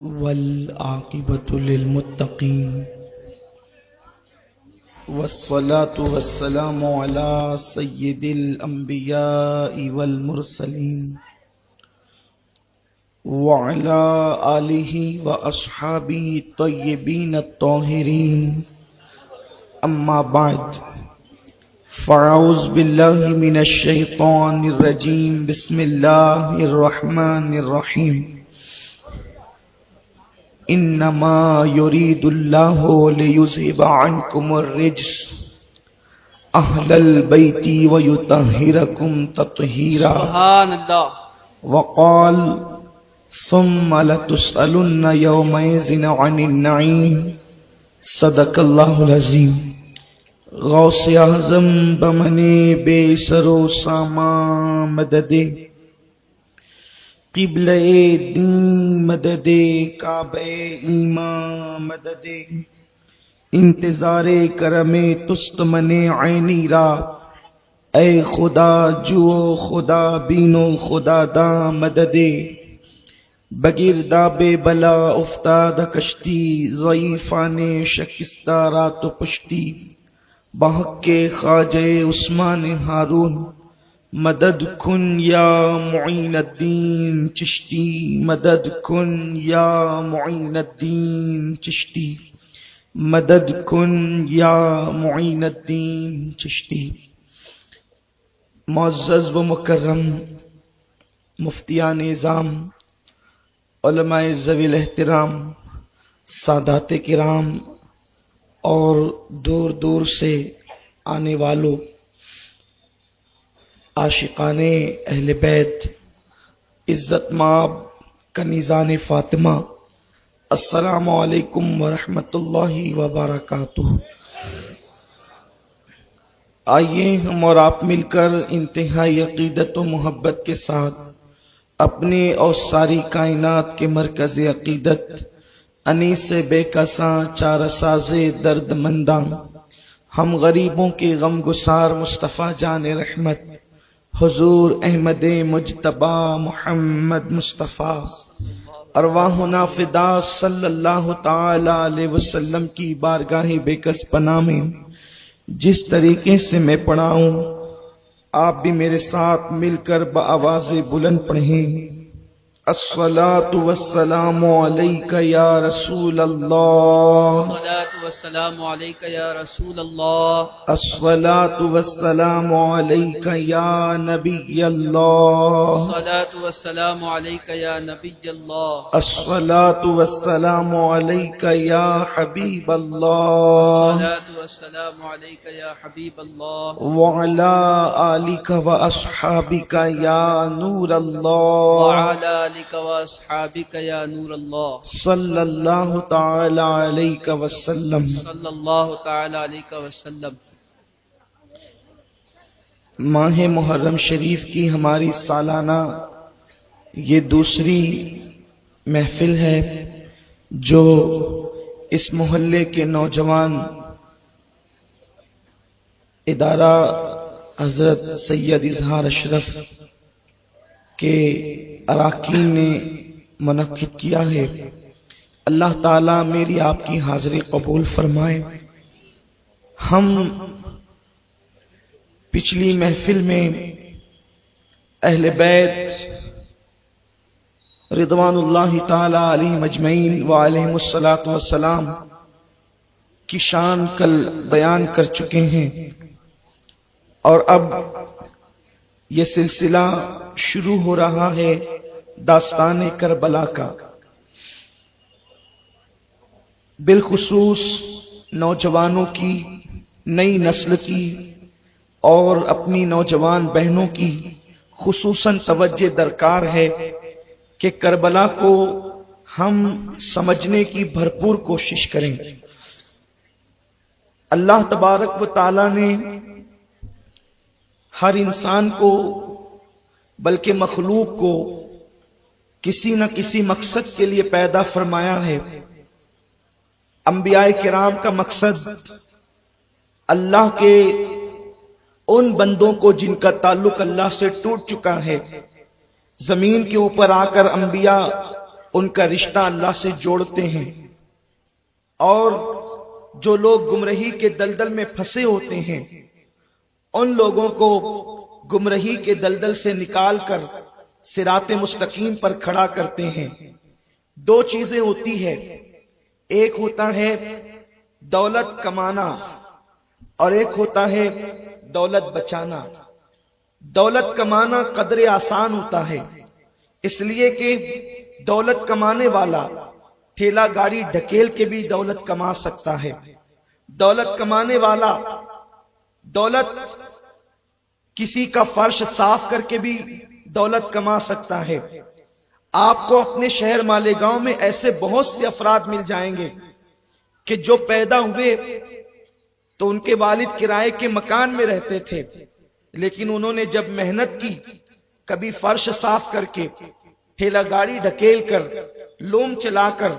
والعاقبة للمتقين والصلاة والسلام على سيد الأنبياء والمرسلين وعلى آله وأصحابه الطيبين الطاهرين أما بعد فأعوذ بالله من الشيطان الرجيم بسم الله الرحمن الرحيم انما يريد الله ليذهب عنكم الرجس اهل البيت ويطهركم تطهيرا سبحان اللہ. وقال ثم لتسألن يومئذ عن النعيم صدق الله العظيم. غوث اعظم بمنے بے سر و سامان مدد قبلہ دین مدد کعبہ ایمان مدد انتظار کرم تست من عینی را اے خدا جو خدا بینو خدا دا مدد بگردہ بے بلا افتاد کشتی ضعیفان شکستہ رات و پشتی بحق کے خواجہ عثمان ہارون مدد کن یا معین الدین چشتی مدد کن یا معین الدین چشتی مدد کن یا معین الدین چشتی. معزز و مکرم مفتیان نظام، علماء ذوی الاحترام، سادات کرام اور دور دور سے آنے والوں، عاشقان اہل بیت، عزت مآب کنیزان فاطمہ، السلام علیکم ورحمۃ اللہ وبرکاتہ. آئیے ہم اور آپ مل کر انتہائی عقیدت و محبت کے ساتھ اپنے اور ساری کائنات کے مرکز عقیدت انیس بے کساں چارہ ساز درد منداں ہم غریبوں کے غم گسار مصطفیٰ جان رحمت حضور احمد مجتبی محمد مصطفیٰ ارواحنا فدا صلی اللہ تعالی علیہ وسلم کی بارگاہ بے کس پناہ میں جس طریقے سے میں پڑھاؤں آپ بھی میرے ساتھ مل کر بآواز بلند پڑھیں. الصلاة والسلام علیک یا رسول اللہ، الصلاة والسلام علیک یا رسول اللہ، الصلاة والسلام علیک یا نبی اللہ، الصلاة والسلام علیک یا نبی اللہ، الصلاة والسلام علیک یا حبیب اللہ، الصلاة والسلام علیک یا حبیب اللہ، وعلی آلک و اصحابک یا نور اللہ، وعلی آلک و اصحابک یا نور اللہ، صلی اللہ تعالی علیہ وسلم. صلی اللہ تعالی علیہ وسلم. ماہ محرم شریف کی ہماری سالانہ یہ دوسری محفل ہے جو اس محلے کے نوجوان ادارہ حضرت سید اظہار اشرف کے اراکین نے منعقد کیا ہے. اللہ تعالیٰ میری آپ کی حاضری قبول فرمائے. ہم پچھلی محفل میں اہل بیت رضوان اللہ تعالی علیہم اجمعین وعلیہم الصلاۃ والسلام کی شان کل بیان کر چکے ہیں، اور اب یہ سلسلہ شروع ہو رہا ہے داستان کربلا کا. بالخصوص نوجوانوں کی، نئی نسل کی اور اپنی نوجوان بہنوں کی خصوصاً توجہ درکار ہے کہ کربلا کو ہم سمجھنے کی بھرپور کوشش کریں. اللہ تبارک و تعالی نے ہر انسان کو بلکہ مخلوق کو کسی نہ کسی مقصد کے لیے پیدا فرمایا ہے. انبیاء کرام کا مقصد اللہ کے ان بندوں کو جن کا تعلق اللہ سے ٹوٹ چکا ہے زمین کے اوپر آ کر انبیاء ان کا رشتہ اللہ سے جوڑتے ہیں، اور جو لوگ گمراہی کے دلدل میں پھنسے ہوتے ہیں ان لوگوں کو گمراہی کے دلدل سے نکال کر صراط مستقیم پر کھڑا کرتے ہیں۔ دو چیزیں ہوتی ہے، ایک ہوتا ہے دولت کمانا اور ایک ہوتا ہے دولت بچانا۔ دولت کمانا قدر آسان ہوتا ہے، اس لیے کہ دولت کمانے والا ٹھیلا گاڑی ڈھکیل کے بھی دولت کما سکتا ہے۔ دولت کمانے والا دولت کسی کا فرش صاف کر کے بھی دولت کما سکتا ہے۔ آپ کو اپنے شہر مالیگاؤں میں ایسے بہت سے افراد مل جائیں گے کہ جو پیدا ہوئے تو ان کے والد کرائے کے مکان میں رہتے تھے، لیکن انہوں نے جب محنت کی، کبھی فرش صاف کر کے، ٹھیلا گاڑی ڈھکیل کر، لوم چلا کر،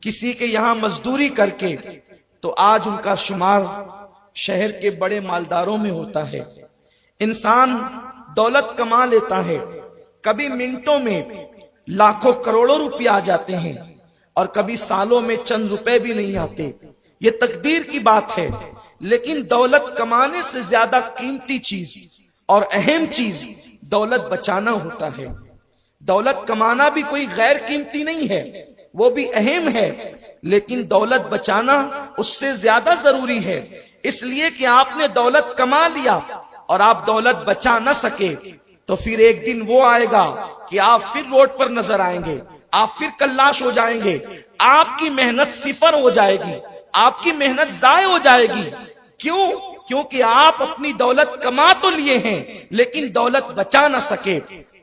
کسی کے یہاں مزدوری کر کے، تو آج ان کا شمار شہر کے بڑے مالداروں میں ہوتا ہے۔ انسان دولت کما لیتا ہے، کبھی منٹوں میں لاکھوں کروڑوں روپے آ جاتے ہیں اور کبھی سالوں میں چند روپے بھی نہیں آتے، یہ تقدیر کی بات ہے۔ لیکن دولت کمانے سے زیادہ قیمتی چیز اور اہم چیز دولت بچانا ہوتا ہے۔ دولت کمانا بھی کوئی غیر قیمتی نہیں ہے، وہ بھی اہم ہے، لیکن دولت بچانا اس سے زیادہ ضروری ہے، اس لیے کہ آپ نے دولت کما لیا اور آپ دولت بچا نہ سکے تو پھر ایک دن وہ آئے گا کہ آپ پھر روڈ پر نظر آئیں گے، آپ پھر کلاش ہو جائیں گے، آپ کی محنت صفر ہو جائے گی، آپ کی محنت ضائع ہو جائے گی۔ کیوں؟ کیونکہ آپ اپنی دولت کما تو لیے ہیں لیکن دولت بچا نہ سکے۔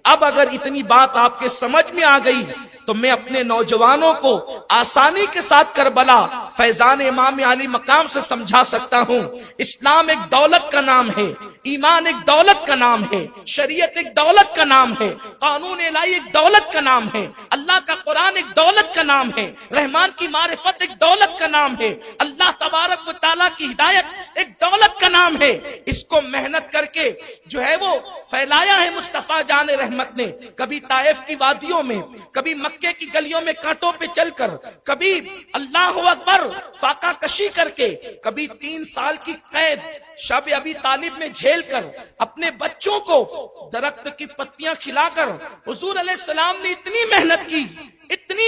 اب اگر اتنی بات آپ کے سمجھ میں آ گئی تو میں اپنے نوجوانوں کو آسانی کے ساتھ کربلا فیضان امام علی مقام سے سمجھا سکتا ہوں۔ اسلام ایک دولت کا نام ہے، ایمان ایک دولت کا نام ہے، شریعت ایک دولت کا نام ہے، قانون الہی ایک دولت کا نام ہے، اللہ کا قرآن ایک دولت کا نام ہے، رحمان کی معرفت ایک دولت کا نام ہے، اللہ تبارک و تعالیٰ کی ہدایت ایک دولت کا نام ہے۔ اس کو محنت کر کے جو ہے وہ پھیلایا ہے مصطفیٰ جان رحمت نے، کبھی طائف کی وادیوں میں، کبھی مکے کی گلیوں میں کانٹوں پہ چل کر، کبھی اللہ اکبر فاقہ کشی کر کے، کبھی 3 سال کی قید شب ابی طالب میں جھیل کر، اپنے بچوں کو درخت کی پتیاں کھلا کر حضور علیہ السلام نے اتنی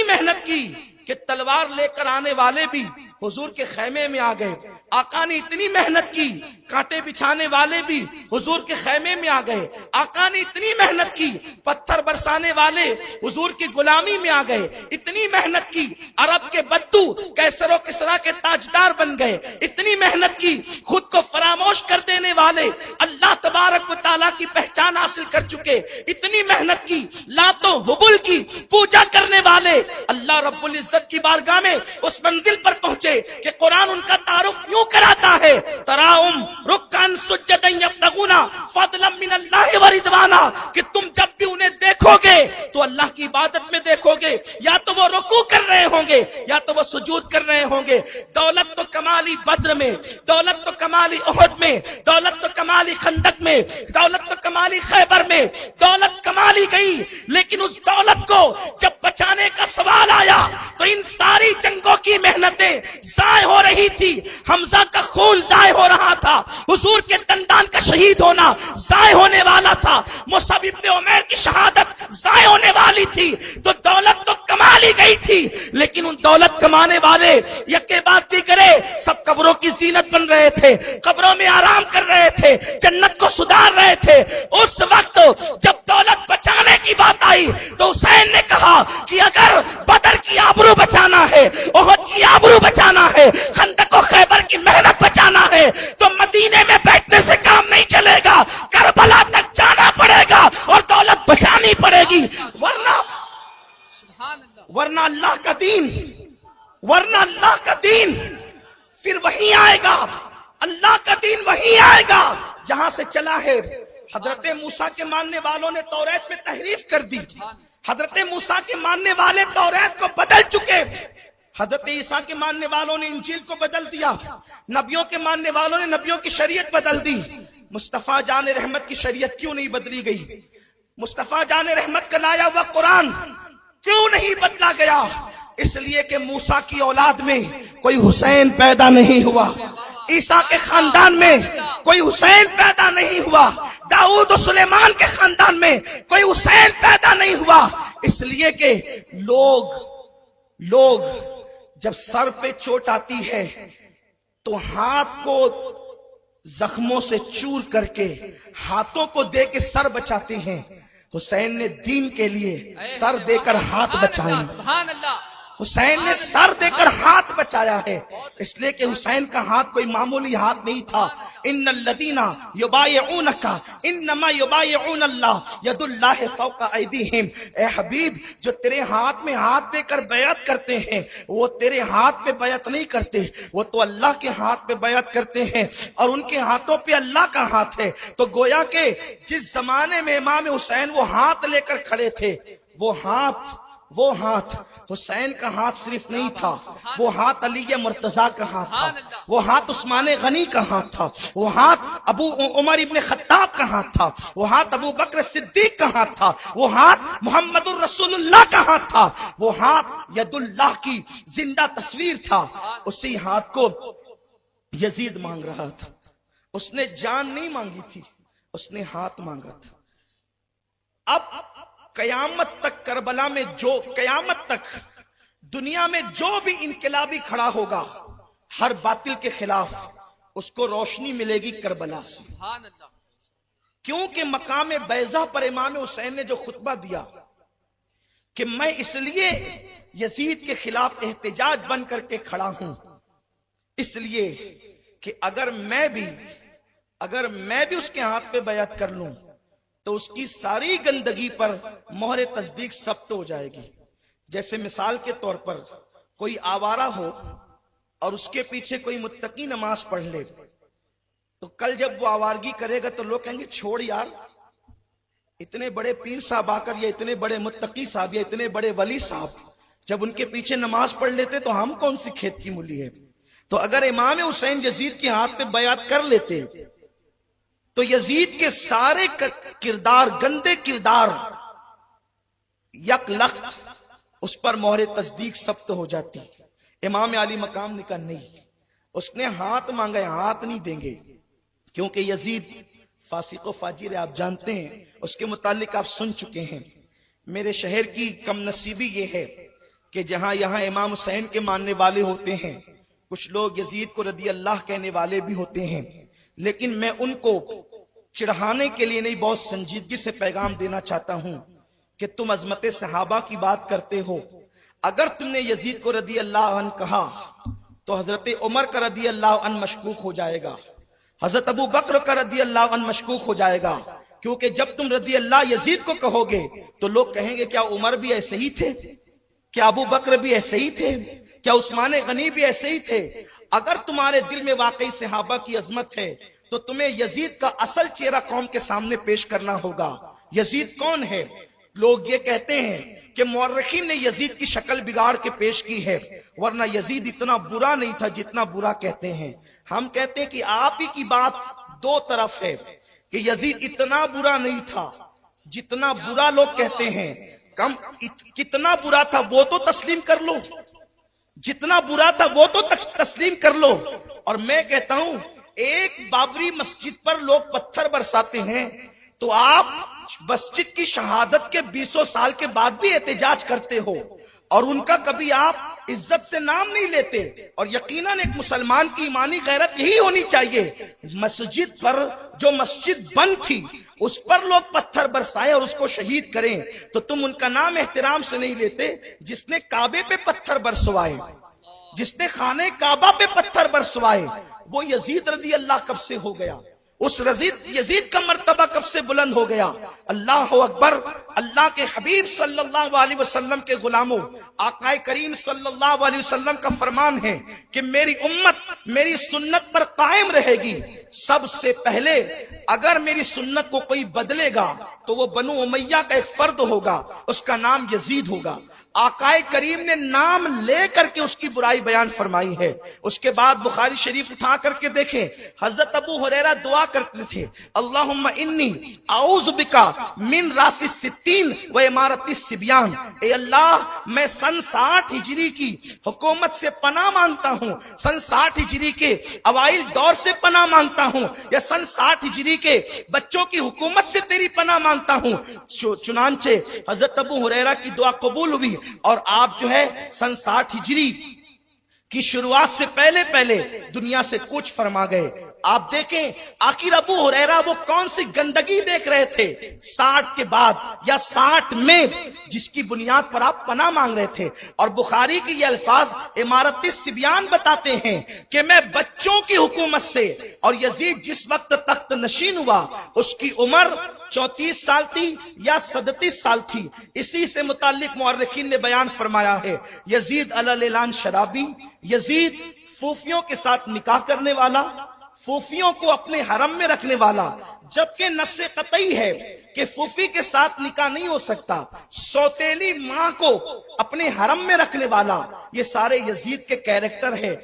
محنت کی کہ تلوار لے کر آنے والے بھی حضور کے خیمے میں آ گئے۔ آقا نے اتنی محنت کی، کانٹے بچھانے والے بھی حضور کے خیمے میں آ گئے۔ آقا نے اتنی محنت کی، پتھر برسانے والے حضور کی غلامی میں آ گئے۔ اتنی محنت کی، عرب کے بدو کیسر و کسریٰ کے تاجدار بن گئے۔ اتنی محنت کی، خود کو فراموش کر دینے والے اللہ تبارک و تعالیٰ کی پہچان حاصل کر چکے۔ اتنی محنت کی، لات و حبل کی پوجا کرنے والے اللہ رب العزت کی بارگاہ میں اس منزل پر پہنچے کہ قرآن ان کا تعارف یوں کراتا ہے، تراہم رکعن سجدا یبتغون فضلا من اللہ ورضوانا، کہ تم جب بھی انہیں دیکھو گے تو اللہ کی عبادت میں دیکھو گے، یا تو وہ رکوع کر رہے ہوں گے یا تو وہ سجود کر رہے ہوں گے۔ دولت تو کمالی بدر میں، دولت تو کمالی احد میں، دولت تو کمالی خندق میں، دولت تو کمالی خیبر میں، دولت کمالی گئی، لیکن اس دولت کو جب بچانے کا سوال آیا تو ان ساری جنگوں کی محنتیں ضائع ہو رہی تھی۔ حمزہ کا خون ضائع ہو رہا تھا، حضور کے دندان کا شہید ہونا ضائع ہونے والا تھا، مصعب ابن عمیر کی شہادت ضائع ہونے والی تھی، تو دولت تو کما لی گئی تھی، لیکن ان دولت کمانے والے یکے بات بھی کرے سب قبروں کی زینت بن رہے تھے، قبروں میں آرام کر رہے تھے، جنت کو سدھار رہے تھے۔ اس وقت جب دولت بچانے کی بات آئی تو حسین نے کہا کہ اگر بدر کی آبرو بچانا ہے، احد کی آبرو بچانا ہے، خندق و خیبر کی محنت بچانا ہے تو مدینے میں بیٹھنے سے کام نہیں چلے گا، کربلا تک جانا پڑے گا اور دولت بچانی پڑے گی، ورنہ اللہ کا دین پھر وہی آئے گا، اللہ کا دین وہی آئے گا جہاں سے چلا ہے۔ حضرت موسیٰ کے ماننے والوں نے توریت میں تحریف کر دی، حضرت موسیٰ کے ماننے والے توریت کو بدل چکے، حضرت عیسیٰ کے ماننے والوں نے انجیل کو بدل دیا، نبیوں کے ماننے والوں نے نبیوں کی شریعت بدل دی۔ مصطفیٰ جان رحمت کی شریعت کیوں نہیں بدلی گئی؟ مصطفیٰ جان رحمت کا لایا ہوا قرآن کیوں نہیں بدلا گیا؟ اس لیے کہ موسیٰ کی اولاد میں کوئی حسین پیدا نہیں ہوا، عیسیٰ کے خاندان میں کوئی حسین پیدا نہیں ہوا، داؤد و سلیمان کے خاندان میں کوئی حسین پیدا نہیں ہوا۔ اس لیے کہ لوگ جب سر پہ چوٹ آتی ہے تو ہاتھ کو زخموں سے چور کر کے ہاتھوں کو دے کے سر بچاتے ہیں۔ حسین نے دین کے لیے سر دے کر ہاتھ بچائے، سبحان اللہ، حسین نے سر دے کر ہاتھ بچایا ہے، اس لیے کہ حسین کا ہاتھ کوئی معمولی ہاتھ نہیں تھا۔ ان الذین یبایعونک انما یبایعون اللہ ید اللہ فوق ایدیہم، اے حبیب جو تیرے ہاتھ میں ہاتھ دے کر بیعت کرتے ہیں وہ تیرے ہاتھ پہ بیعت نہیں کرتے، وہ تو اللہ کے ہاتھ پہ بیعت کرتے ہیں اور ان کے ہاتھوں پہ اللہ کا ہاتھ ہے۔ تو گویا کہ جس زمانے میں امام حسین وہ ہاتھ لے کر کھڑے تھے، وہ ہاتھ حسین کا ہاتھ صرف نہیں تھا، وہ ہاتھ علی مرتضیٰ کا ہاتھ تھا، وہ ہاتھ عثمان غنی کا ہاتھ تھا، وہ ہاتھ ابو عمر ابن خطاب کا ہاتھ تھا، وہ ہاتھ ابو بکر صدیق کا ہاتھ تھا، وہ ہاتھ محمد الرسول اللہ کا ہاتھ تھا، وہ ہاتھ ید اللہ کی زندہ تصویر تھا۔ اسی ہاتھ کو یزید مانگ رہا تھا، اس نے جان نہیں مانگی تھی، اس نے ہاتھ مانگا تھا۔ اب قیامت تک کربلا میں قیامت تک دنیا میں جو بھی انقلابی کھڑا ہوگا ہر باطل کے خلاف، اس کو روشنی ملے گی کربلا سے۔ سبحان اللہ، کیونکہ مقام بیضا پر امام حسین نے جو خطبہ دیا کہ میں اس لیے یزید کے خلاف احتجاج بن کر کے کھڑا ہوں، اس لیے کہ اگر میں بھی اس کے ہاتھ پہ بیعت کر لوں تو اس کی ساری گندگی پر مہر تصدیق ثبت ہو جائے گی۔ جیسے مثال کے طور پر کوئی آوارہ ہو اور اس کے پیچھے کوئی متقی نماز پڑھ لے، تو کل جب وہ آوارگی کرے گا تو لوگ کہیں گے چھوڑ یار، اتنے بڑے پیر صاحب آ کر یا اتنے بڑے متقی صاحب یا اتنے بڑے ولی صاحب جب ان کے پیچھے نماز پڑھ لیتے تو ہم کون سی کھیت کی مولی ہے۔ تو اگر امام حسین یزید کے ہاتھ پہ بیعت کر لیتے تو یزید کے سارے کردار، گندے کردار یک لخت اس پر مہر تصدیق ثبت ہو جاتی۔ امام علی مقام نے کہا نہیں، اس نے ہاتھ مانگا، ہاتھ نہیں دیں گے، کیونکہ یزید فاسق و فاجر ہے، آپ جانتے ہیں، اس کے متعلق آپ سن چکے ہیں۔ میرے شہر کی کم نصیبی یہ ہے کہ جہاں یہاں امام حسین کے ماننے والے ہوتے ہیں، کچھ لوگ یزید کو رضی اللہ کہنے والے بھی ہوتے ہیں، لیکن میں ان کو چڑھانے کے لیے نہیں، بہت سنجیدگی سے پیغام دینا چاہتا ہوں کہ تم عظمت صحابہ کی بات کرتے ہو، اگر تم نے یزید کو رضی اللہ عنہ کہا تو حضرت عمر کا رضی اللہ عنہ مشکوک ہو جائے گا، حضرت ابو بکر کا رضی اللہ عنہ مشکوک ہو جائے گا، کیونکہ جب تم رضی اللہ یزید کو کہو گے تو لوگ کہیں گے کیا عمر بھی ایسے ہی تھے، کیا ابو بکر بھی ایسے ہی تھے، کیا عثمان غنی بھی ایسے ہی تھے۔ اگر تمہارے دل میں واقعی صحابہ کی عظمت ہے تو تمہیں یزید کا اصل چہرہ قوم کے سامنے پیش کرنا ہوگا۔ یزید کون ہے؟ لوگ یہ کہتے ہیں کہ مورخین نے یزید کی شکل بگاڑ کے پیش کی ہے، ورنہ یزید اتنا برا نہیں تھا جتنا برا کہتے ہیں۔ ہم کہتے ہیں کہ آپ ہی کی بات دو طرف ہے کہ یزید اتنا برا نہیں تھا جتنا برا لوگ کہتے ہیں، کتنا برا تھا وہ تو تسلیم کر لو، جتنا برا تھا وہ تو تسلیم کر لو۔ اور میں کہتا ہوں ایک بابری مسجد پر لوگ پتھر برساتے ہیں تو آپ مسجد کی شہادت کے 20 سال کے بعد بھی احتجاج کرتے ہو اور ان کا کبھی آپ عزت سے نام نہیں لیتے۔ اور یقیناً ایک مسلمان کی ایمانی غیرت یہی ہونی چاہیے، مسجد پر جو مسجد بند تھی اس پر لوگ پتھر برسائے اور اس کو شہید کریں تو تم ان کا نام احترام سے نہیں لیتے۔ جس نے کعبے پہ پتھر برسوائے، جس نے خانہ کعبہ پہ پتھر برسوائے، وہ یزید رضی اللہ کب سے ہو گیا؟ اس یزید کا مرتبہ کب سے بلند ہو گیا؟ اللہ اکبر۔ اللہ کے حبیب صلی اللہ علیہ وسلم کے غلاموں، آقا کریم صلی اللہ علیہ وسلم کا فرمان ہے کہ میری امت میری سنت پر قائم رہے گی۔ سب سے پہلے اگر میری سنت کو کوئی بدلے گا تو وہ بنو امیہ کا ایک فرد ہوگا، اس کا نام یزید ہوگا۔ آقائے کریم نے نام لے کر کے اس کی برائی بیان فرمائی ہے۔ اس کے بعد بخاری شریف اٹھا کر کے دیکھیں، حضرت ابو ہریرہ دعا کرتے تھے، اللہم انی اعوذ بکا من راس الستین و امارت الصبیان، اے اللہ میں سن 60 ہجری کی حکومت سے پناہ مانگتا ہوں، سن 60 ہجری کے اوائل دور سے پناہ مانگتا ہوں، یا سن 60 ہجری کے بچوں کی حکومت سے تیری پناہ مانگتا ہوں۔ چنانچہ حضرت ابو ہریرہ کی دعا قبول ہوئی اور آپ جو ہے سن 60 ہجری کی شروعات سے پہلے دنیا سے کوچ فرما گئے۔ آپ دیکھیں آخر ابو ہریرہ وہ کون سی گندگی دیکھ رہے تھے 60 کے بعد یا 60 میں، جس کی بنیاد پر آپ پناہ مانگ رہے تھے۔ اور بخاری کی یہ الفاظ امارت الصبیان بتاتے ہیں کہ میں بچوں کی حکومت سے، اور یزید جس وقت تخت نشین ہوا اس کی عمر 34 سال تھی یا 37 سال تھی۔ اسی سے متعلق مورخین نے بیان فرمایا ہے، یزید علی اعلان شرابی، یزید پھوپھیوں کے ساتھ نکاح کرنے والا، پھوپھیوں کو اپنے حرم میں رکھنے والا، جبکہ نص قطعی ہے کہ پھوپھی کے ساتھ نکاح نہیں ہو سکتا، سوتیلی ماں کو اپنے حرم میں رکھنے والا، یہ سارے یزید کے کیریکٹر ہے،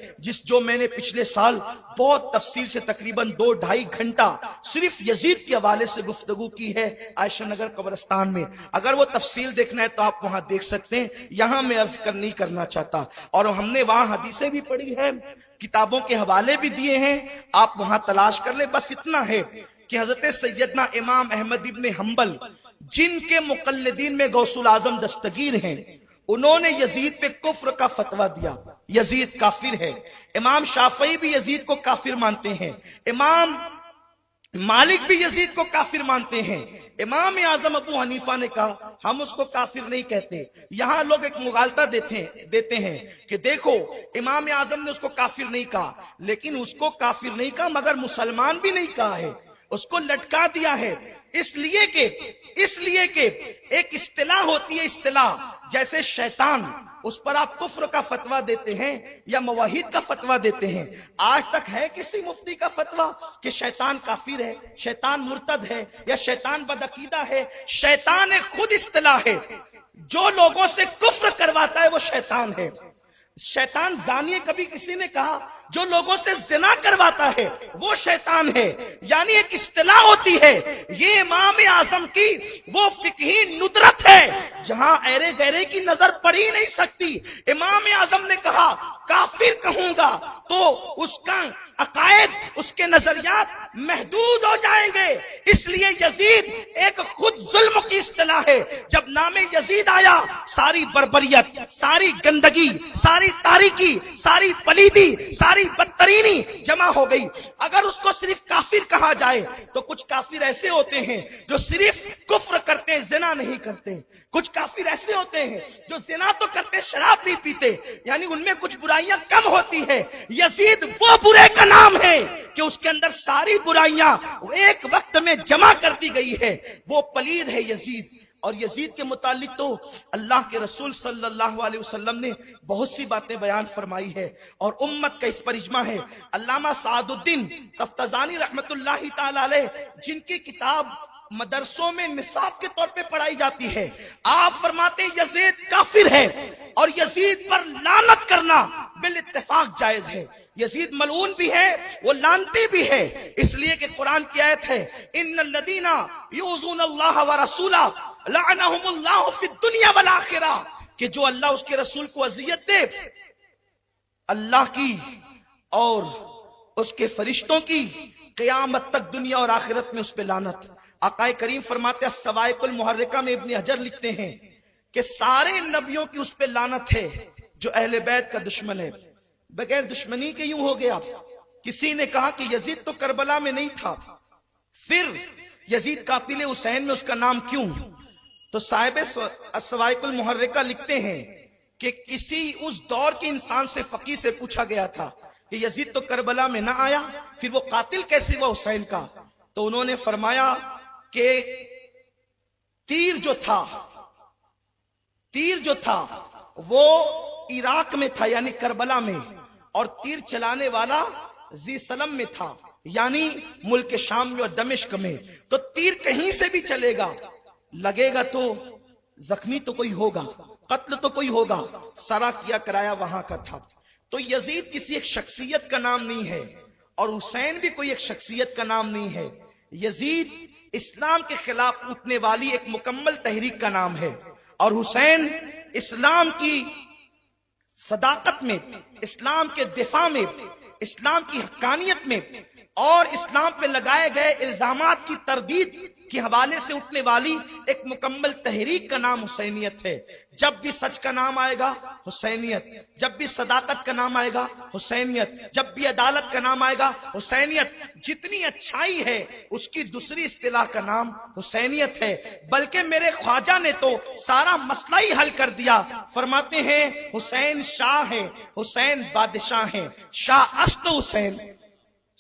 جو میں نے پچھلے سال بہت تفصیل سے تقریباً 2-2.5 گھنٹہ صرف یزید کے حوالے سے گفتگو کی ہے عائشہ نگر قبرستان میں۔ اگر وہ تفصیل دیکھنا ہے تو آپ وہاں دیکھ سکتے ہیں، یہاں میں عرض نہیں کرنا چاہتا۔ اور ہم نے وہاں حدیثیں بھی پڑھی ہے، کتابوں کے حوالے بھی دیے ہیں، آپ وہاں تلاش کر لیں۔ بس اتنا ہے کہ حضرت سیدنا امام احمد ابن حنبل، جن کے مقلدین میں غوث الاعظم دستگیر ہیں، انہوں نے یزید پہ کفر کا فتویٰ دیا، یزید کافر ہے۔ امام شافعی بھی یزید کو کافر مانتے ہیں، امام مالک بھی یزید کو کافر مانتے ہیں۔ امام اعظم ابو حنیفہ نے کہا ہم اس کو کافر نہیں کہتے۔ یہاں لوگ ایک مغالطہ دیتے ہیں کہ دیکھو امام اعظم نے اس کو کافر نہیں کہا، لیکن اس کو کافر نہیں کہا مگر مسلمان بھی نہیں کہا ہے، اس کو لٹکا دیا ہے۔ اس لیے کہ ایک اصطلاح ہوتی ہے، اصطلاح جیسے شیطان، اس پر آپ کفر کا فتویٰ دیتے ہیں یا موحد کا فتویٰ دیتے ہیں۔ آج تک ہے کسی مفتی کا فتویٰ کہ شیطان کافر ہے، شیطان مرتد ہے یا شیطان بدعقیدہ ہے؟ شیطان ایک خود اصطلاح ہے، جو لوگوں سے کفر کرواتا ہے وہ شیطان ہے۔ شیطان زانی، کبھی کسی نے کہا جو لوگوں سے زنا کرواتا ہے وہ شیطان ہے، یعنی ایک اصطلاح ہوتی ہے۔ یہ امام اعظم کی وہ فقہی ندرت ہے جہاں ایرے گہرے کی نظر پڑ ہی نہیں سکتی۔ امام اعظم نے کہا کافر کہوں گا تو اس کا عقائد، اس کے نظریات محدود ہو جائیں گے، اس لیے یزید ایک خود ظلم کی اصطلاح ہے۔ جب نام یزید آیا ساری بربریت، ساری گندگی، ساری تاریکی، ساری پلیدی، ساری بدترینی جمع ہو گئی۔ اگر اس کو صرف کافر کہا جائے تو کچھ کافر ایسے ہوتے ہیں جو صرف کفر کرتے ہیں، زنا نہیں کرتے۔ کچھ کافر ایسے ہوتے ہیں جو زنا تو کرتے، شراب نہیں پیتے، یعنی ان میں کچھ برائیاں کم ہوتی ہے۔ یزید وہ برے کا نام ہے کہ اس کے اندر ساری برائیاں ایک وقت میں جمع کر دی گئی ہے، وہ پلید ہے یزید۔ اور یزید کے متعلق تو اللہ کے رسول صلی اللہ علیہ وسلم نے بہت سی باتیں بیان فرمائی ہے اور امت کا اس پر اجماع ہے۔ علامہ سعد الدین تفتزانی رحمت اللہ تعالی علیہ، جن کی کتاب مدرسوں میں نصاب کے طور پہ پڑھائی جاتی ہے، آپ فرماتے ہیں یزید کافر ہے اور یزید پر لعنت کرنا بالاتفاق جائز ہے۔ یزید ملعون بھی ہے، وہ لعنتی بھی ہے، اس لیے کہ قرآن کی آیت ہے ان الذین یؤذون اللہ ورسولہ لعنہم اللہ فی الدنیا والآخرہ، کہ جو اللہ اس کے رسول کو اذیت دے، اللہ کی اور اس کے فرشتوں کی قیامت تک دنیا اور آخرت میں اس پہ لعنت۔ آقائے کریم فرماتے ہیں السوائق المحرکہ میں ابن حجر لکھتے ہیں کہ سارے نبیوں کی اس پہ لعنت ہے جو اہل بیت کا دشمن ہے۔ بغیر دشمنی کے یوں ہو گیا۔ کسی نے کہا کہ یزید تو کربلا میں نہیں تھا، پھر یزید قاتل حسین میں اس کا نام کیوں؟ تو صاحب السوائق المحرکہ لکھتے ہیں کہ کسی اس دور کے انسان سے، فقیہ سے پوچھا گیا تھا کہ یزید تو کربلا میں نہ آیا، پھر وہ قاتل کیسے ہوا حسین کا؟ تو انہوں نے فرمایا کہ تیر جو تھا وہ عراق میں تھا یعنی کربلا میں، اور تیر چلانے والا ذی سلم میں تھا یعنی ملک شام میں اور دمشق میں۔ تو تیر کہیں سے بھی چلے گا، لگے گا تو زخمی تو کوئی ہوگا، قتل تو کوئی ہوگا، سارا کیا کرایا وہاں کا تھا. تو یزید کسی ایک شخصیت کا نام نہیں ہے، اور حسین بھی کوئی ایک شخصیت کا نام نہیں ہے. یزید اسلام کے خلاف اٹھنے والی ایک مکمل تحریک کا نام ہے، اور حسین اسلام کی صداقت میں، اسلام کے دفاع میں، اسلام کی حقانیت میں اور اسلام پہ لگائے گئے الزامات کی تردید کے حوالے سے اٹھنے والی ایک مکمل تحریک کا نام حسینیت ہے. جب بھی سچ کا نام آئے گا حسینیت، جب بھی صداقت کا نام آئے گا حسینیت، جب بھی عدالت کا نام آئے گا حسینیت. جتنی اچھائی ہے اس کی دوسری اصطلاح کا نام حسینیت ہے. بلکہ میرے خواجہ نے تو سارا مسئلہ ہی حل کر دیا. فرماتے ہیں حسین شاہ ہے، حسین بادشاہ ہیں. شاہ است حسین،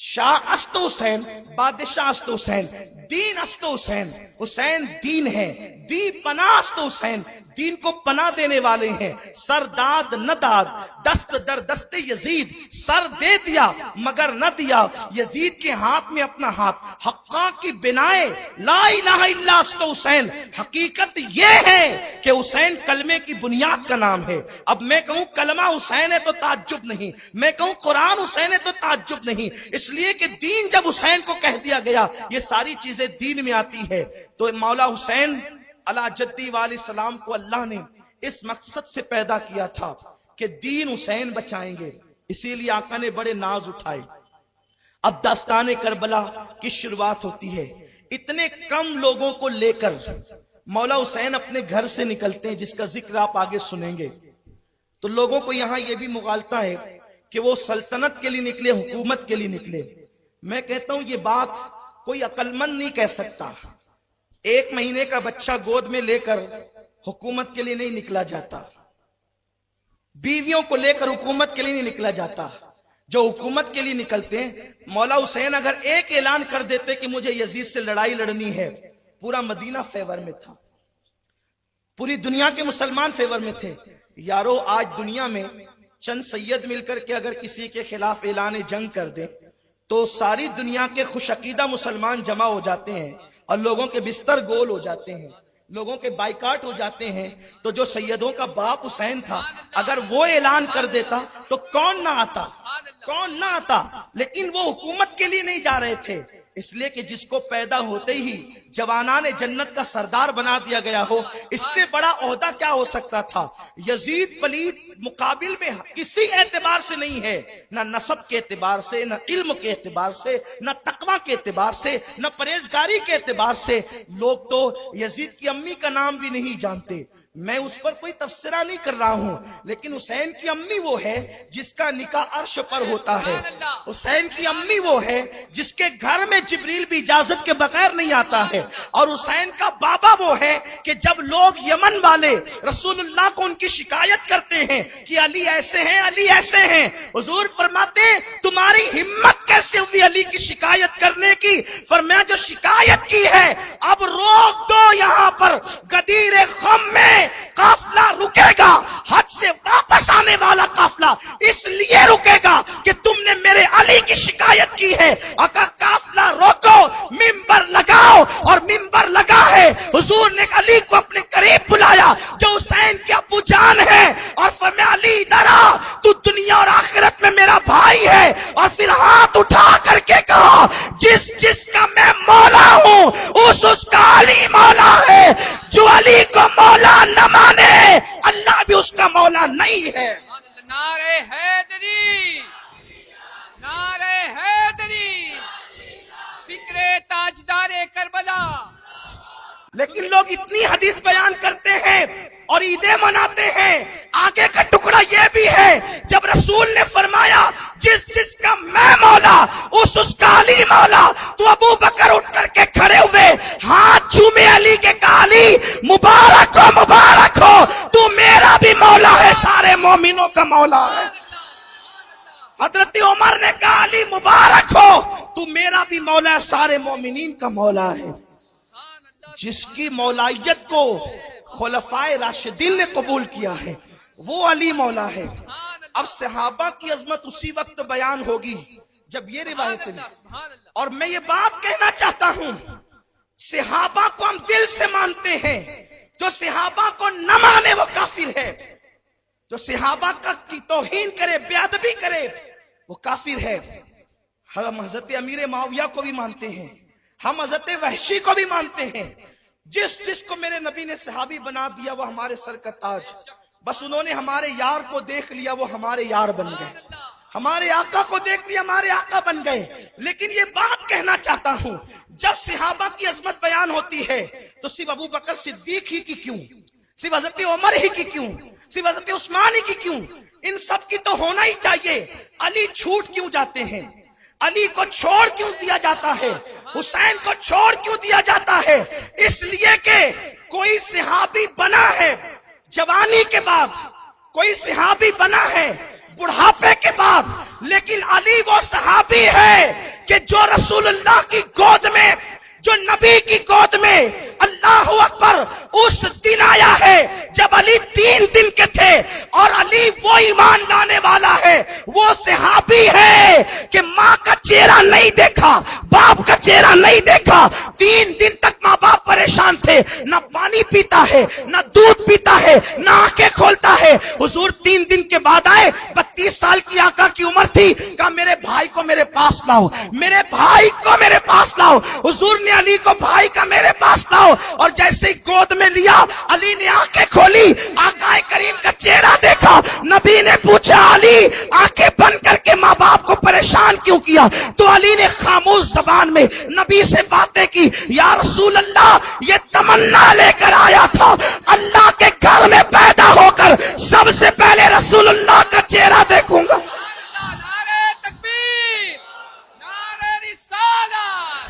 شاہ است حسین، بادشاہ است حسین، دین است حسین. حسین دین ہے، دی پناہ است حسین، دین کو پناہ دینے والے ہیں. سر داد نہ داد، دست در دست یزید، سر دے دیا مگر نہ دیا. یزید کے ہاتھ میں اپنا ہاتھ، حقاں کی بنائے لا الہ الا است حسین. حقیقت یہ ہے کہ حسین کلمے کی بنیاد کا نام ہے. اب میں کہوں کلمہ حسین ہے تو تعجب نہیں، میں کہوں قرآن حسین ہے تو تعجب نہیں، اس لیے کہ دین جب حسین کو کہہ دیا گیا یہ ساری چیزیں دین میں آتی ہے. تو مولا حسین علی جدی والے السلام کو اللہ نے اس مقصد سے پیدا کیا تھا کہ دین حسین بچائیں گے. اسی لیے آقا نے بڑے ناز اٹھائے. اب داستان کربلا کی شروعات ہوتی ہے. اتنے کم لوگوں کو لے کر مولا حسین اپنے گھر سے نکلتے ہیں، جس کا ذکر آپ آگے سنیں گے. تو لوگوں کو یہاں یہ بھی مغالطہ ہے کہ وہ سلطنت کے لیے نکلے، حکومت کے لیے نکلے. میں کہتا ہوں یہ بات کوئی عقل مند نہیں کہہ سکتا. 1 مہینے کا بچہ گود میں لے کر حکومت کے لیے نہیں نکلا جاتا، بیویوں کو لے کر حکومت کے لیے نہیں نکلا جاتا. جو حکومت کے لیے نکلتے ہیں، مولا حسین اگر ایک اعلان کر دیتے کہ مجھے یزید سے لڑائی لڑنی ہے، پورا مدینہ فیور میں تھا، پوری دنیا کے مسلمان فیور میں تھے. یارو آج دنیا میں چند سید مل کر کے اگر کسی کے خلاف اعلان جنگ کر دیں تو ساری دنیا کے خوش عقیدہ مسلمان جمع ہو جاتے ہیں اور لوگوں کے بستر گول ہو جاتے ہیں، لوگوں کے بائیکاٹ ہو جاتے ہیں. تو جو سیدوں کا باپ حسین تھا اگر وہ اعلان کر دیتا تو کون نہ آتا، کون نہ آتا. لیکن وہ حکومت کے لیے نہیں جا رہے تھے، اس لیے کہ جس کو پیدا ہوتے ہی جوانان جنت کا سردار بنا دیا گیا ہو، اس سے بڑا عہدہ کیا ہو سکتا تھا. یزید پلید مقابل میں کسی اعتبار سے نہیں ہے، نہ نسب کے اعتبار سے، نہ علم کے اعتبار سے، نہ تقوی کے اعتبار سے، نہ پرہیزگاری کے اعتبار سے. لوگ تو یزید کی امی کا نام بھی نہیں جانتے. میں اس پر کوئی تبصرہ نہیں کر رہا ہوں، لیکن حسین کی امی وہ ہے جس کا نکاح عرش پر ہوتا ہے. حسین کی امی وہ ہے جس کے گھر میں جبریل بھی اجازت کے بغیر نہیں آتا ہے. اور حسین کا بابا وہ ہے کہ جب لوگ یمن والے رسول اللہ کو ان کی شکایت کرتے ہیں کہ علی ایسے ہیں، علی ایسے ہیں، حضور فرماتے ہیں تمہاری ہمت کیسے ہوئی علی کی شکایت کرنے کی؟ فرمایا جو شکایت کی ہے اب روک دو. یہاں پر غدیر خم میں قافلہ رکے گا، حج سے واپس آنے والا قافلہ اس لیے رکے گا کہ تم نے میرے علی کی شکایت کی ہے. اگر قافلہ روکو، منبر لگاؤ. اور منبر لگا ہے، حضور نے علی کو اپنے قریب بلایا جو حسین کے ابو جان ہے اور فرمایا علی ادھر آ، تو دنیا اور آخرت میں میرا بھائی ہے. اور پھر ہاتھ اٹھا کر کے کہا جس جس کا میں مولا ہوں اس کا علی مولا ہے. جو علی کو مولا نہ مانے اللہ بھی اس کا مولا نہیں ہے. نعرہ حیدری، نعرہ حیدری، فکر تاجدار کربلا. لیکن لوگ اتنی حدیث بیان کرتے ہیں اور عیدیں مناتے ہیں. آگے کا ٹکڑا یہ بھی ہے جب رسول نے فرمایا جس جس کا میں مولا اس کا علی مولا، تو ابو بکر اٹھ کر کے کھڑے ہوئے، ہاتھ چومے علی کے کہا علی مبارک ہو، مبارک ہو، تو میرا بھی مولا ہے، سارے مومنوں کا مولا ہے. حضرت عمر نے کہا علی مبارک ہو، تو میرا بھی مولا ہے، سارے مومنین کا مولا ہے. جس کی مولائیت کو خلفائے راشدین نے قبول کیا ہے وہ علی مولا ہے. اب صحابہ کی عظمت اسی وقت بیان ہوگی جب یہ روایت ہے. اور میں یہ بات کہنا چاہتا ہوں صحابہ کو ہم دل سے مانتے ہیں، جو صحابہ کو نہ مانے وہ کافر ہے، جو صحابہ کی توہین کرے، بے ادبی کرے، وہ کافر ہے۔ ہم حضرت امیر معاویہ کو بھی مانتے ہیں، ہم حضرت وحشی کو بھی مانتے ہیں۔ جس کو میرے نبی نے صحابی بنا دیا وہ ہمارے سر کا تاج، بس انہوں نے ہمارے یار کو دیکھ لیا وہ ہمارے یار بن گئے، ہمارے آقا کو دیکھ لیا ہمارے آقا بن گئے۔ لیکن یہ بات کہنا چاہتا ہوں، جب صحابہ کی عظمت بیان ہوتی ہے تو صرف ابو بکر صدیق ہی کی کیوں، صرف حضرت عمر ہی کی کیوں، صرف حضرت عثمان ہی کی کیوں؟ ان سب کی تو ہونا ہی چاہیے۔ علی چھوٹ کیوں جاتے ہیں؟ علی کو چھوڑ کیوں دیا جاتا ہے؟ حسین کو چھوڑ کیوں دیا جاتا ہے؟ اس لیے کہ کوئی صحابی بنا ہے جوانی کے بعد، کوئی صحابی بنا ہے بڑھاپے کے بعد، لیکن علی وہ صحابی ہے کہ جو رسول اللہ کی گود میں، جو نبی کی گود میں، اللہ اکبر، اس دن آیا ہے جب علی 3 دن کے تھے، اور علی وہ ایمان لانے والا ہے، وہ صحابی ہے کہ ماں کا چہرہ نہیں دیکھا، باپ کا چہرہ نہیں دیکھا، 3 دن تک ماں باپ پریشان تھے، نہ پانی پیتا ہے، نہ دودھ پیتا ہے، نہ آنکھیں کھولتا ہے۔ حضور 3 دن کے بعد آئے، 32 سال کی آقا کی عمر تھی، کہا میرے بھائی کو میرے پاس لاؤ، میرے بھائی کو میرے پاس لاؤ۔ حضور نے علی کو بھائی کا میرے پاس لاؤ، اور جیسے ہی گود میں لیا، علی نے آنکھیں کھولی، آقا کریم کا چہرہ دیکھا۔ نبی نے پوچھا علی آنکھیں بند کر کے ماں باپ کو پریشان کیوں کیا؟ تو علی نے خاموش زبان میں نبی سے باتیں کی، یا رسول اللہ یہ تمنا لے کر آیا تھا، اللہ کے گھر میں پیدا ہو کر سب سے پہلے رسول اللہ کا چہرہ دیکھوں گا۔ نعرہ تکبیر، نعرہ رسالت،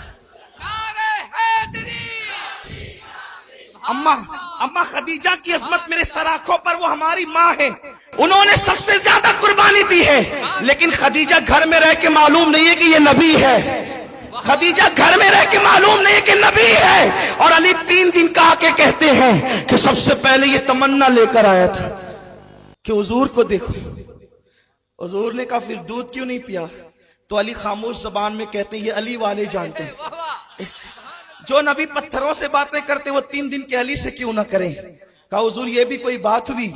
نعرہ حیدری۔ اماں خدیجہ کی عظمت میرے سر آنکھوں پر، وہ ہماری ماں ہے، انہوں نے سب سے زیادہ قربانی دی ہے، لیکن خدیجہ گھر میں رہ کے معلوم نہیں ہے کہ یہ نبی ہے، خدیجہ گھر میں رہ کے معلوم نہیں ہے کہ نبی ہے، اور علی 3 دن کا آ کے کہتے ہیں کہ سب سے پہلے یہ تمنا لے کر آیا تھا کہ حضور کو دیکھو۔ حضور نے کہا پھر دودھ کیوں نہیں پیا؟ تو علی خاموش زبان میں کہتے ہیں یہ علی والے جانتے ہیں، جو نبی پتھروں سے باتیں کرتے وہ 3 دن کے علی سے کیوں نہ کریں؟ کہا حضور یہ بھی کوئی بات ہوئی،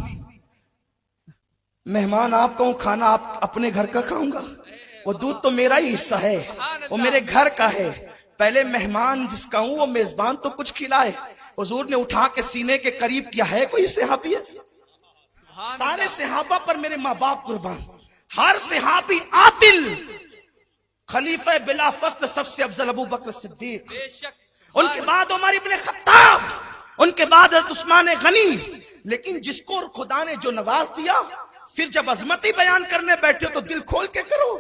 مہمان آپ کہوں کھانا آپ اپنے گھر کا کھاؤں گا؟ وہ دودھ تو میرا ہی حصہ ہے، وہ میرے گھر کا ہے، پہلے مہمان جس کا ہوں وہ میزبان تو کچھ کھلائے۔ حضور نے اٹھا کے سینے کے قریب کیا، ہے کوئی صحابی ہے؟ سارے صحابہ پر میرے ماں باپ قربان، ہر صحابی عادل، خلیفہ بلا فصل سب سے افضل ابو بکر صدیق، ان کے بعد عمر ابن خطاب، ان کے بعد حضرت عثمان غنی۔ لیکن جس کو خدا نے جو نواز دیا، پھر جب عظمتی بیان کرنے بیٹھے ہو تو دل کھول کے کرو،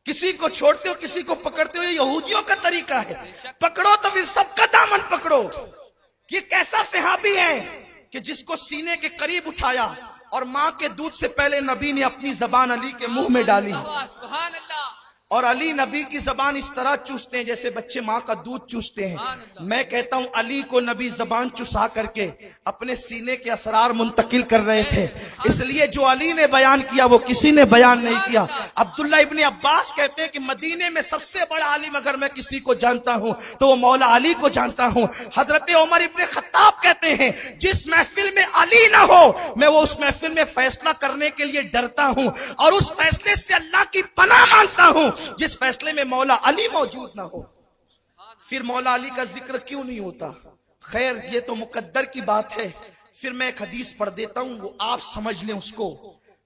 کسی کو چھوڑتے ہو کسی کو پکڑتے ہو، یہ یہودیوں کا طریقہ ہے، پکڑو تو پھر سب کا دامن پکڑو۔ یہ کیسا صحابی ہے کہ جس کو سینے کے قریب اٹھایا، اور ماں کے دودھ سے پہلے نبی نے اپنی زبان علی کے منہ میں ڈالی، سبحان اللہ۔ اور علی نبی کی زبان اس طرح چوستے ہیں جیسے بچے ماں کا دودھ چوستے ہیں۔ میں کہتا ہوں علی کو نبی زبان چسا کر کے اپنے سینے کے اسرار منتقل کر رہے تھے، اس لیے جو علی نے بیان کیا وہ کسی نے بیان نہیں کیا۔ عبداللہ ابن عباس کہتے ہیں کہ مدینے میں سب سے بڑا عالم اگر میں کسی کو جانتا ہوں تو وہ مولا علی کو جانتا ہوں۔ حضرت عمر ابن خطاب کہتے ہیں جس محفل میں علی نہ ہو میں وہ اس محفل میں فیصلہ کرنے کے لیے ڈرتا ہوں، اور اس فیصلے سے اللہ کی پناہ مانگتا ہوں جس فیصلے میں مولا علی موجود نہ ہو۔ پھر مولا علی کا ذکر کیوں نہیں ہوتا؟ خیر یہ تو مقدر کی بات ہے۔ پھر میں ایک حدیث پڑھ دیتا ہوں، وہ آپ سمجھ لیں اس کو۔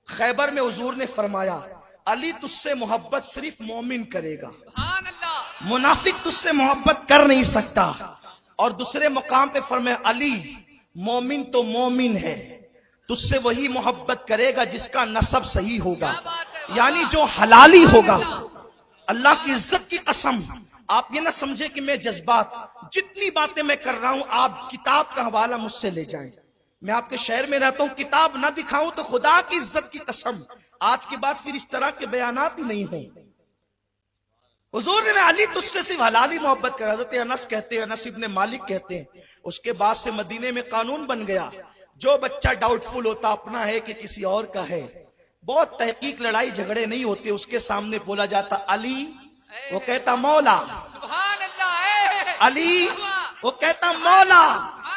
خیبر میں حضور نے فرمایا علی تجھ سے محبت صرف مومن کرے گا، سبحان اللہ۔ منافق تجھ سے محبت کر نہیں سکتا۔ اور دوسرے مقام پہ فرمایا علی مومن تو مومن ہے، تجھ سے وہی محبت کرے گا جس کا نسب صحیح ہوگا، یعنی جو حلالی ہوگا۔ اللہ کی عزت کی قسم آپ یہ نہ سمجھے کہ میں جذبات، جتنی باتیں میں کر رہا ہوں آپ کتاب کا حوالہ مجھ سے لے جائیں۔ میں آپ کے شہر میں رہتا ہوں، کتاب نہ دکھاؤں تو خدا کی عزت کی قسم آج کے بعد پھر اس طرح کے بیانات ہی نہیں ہوں۔ حضور نے علی تجھ سے صرف حلالی محبت کر، حضرت انس کہتے ہیں، انس ابن مالک کہتے ہیں اس کے بعد سے مدینے میں قانون بن گیا جو بچہ ڈاؤٹ فل ہوتا اپنا ہے کہ کسی اور کا ہے، بہت تحقیق لڑائی جھگڑے نہیں ہوتے، اس کے سامنے بولا جاتا علی، وہ کہتا مولا۔ سبحان اللہ۔ علی وہ کہتا مولا،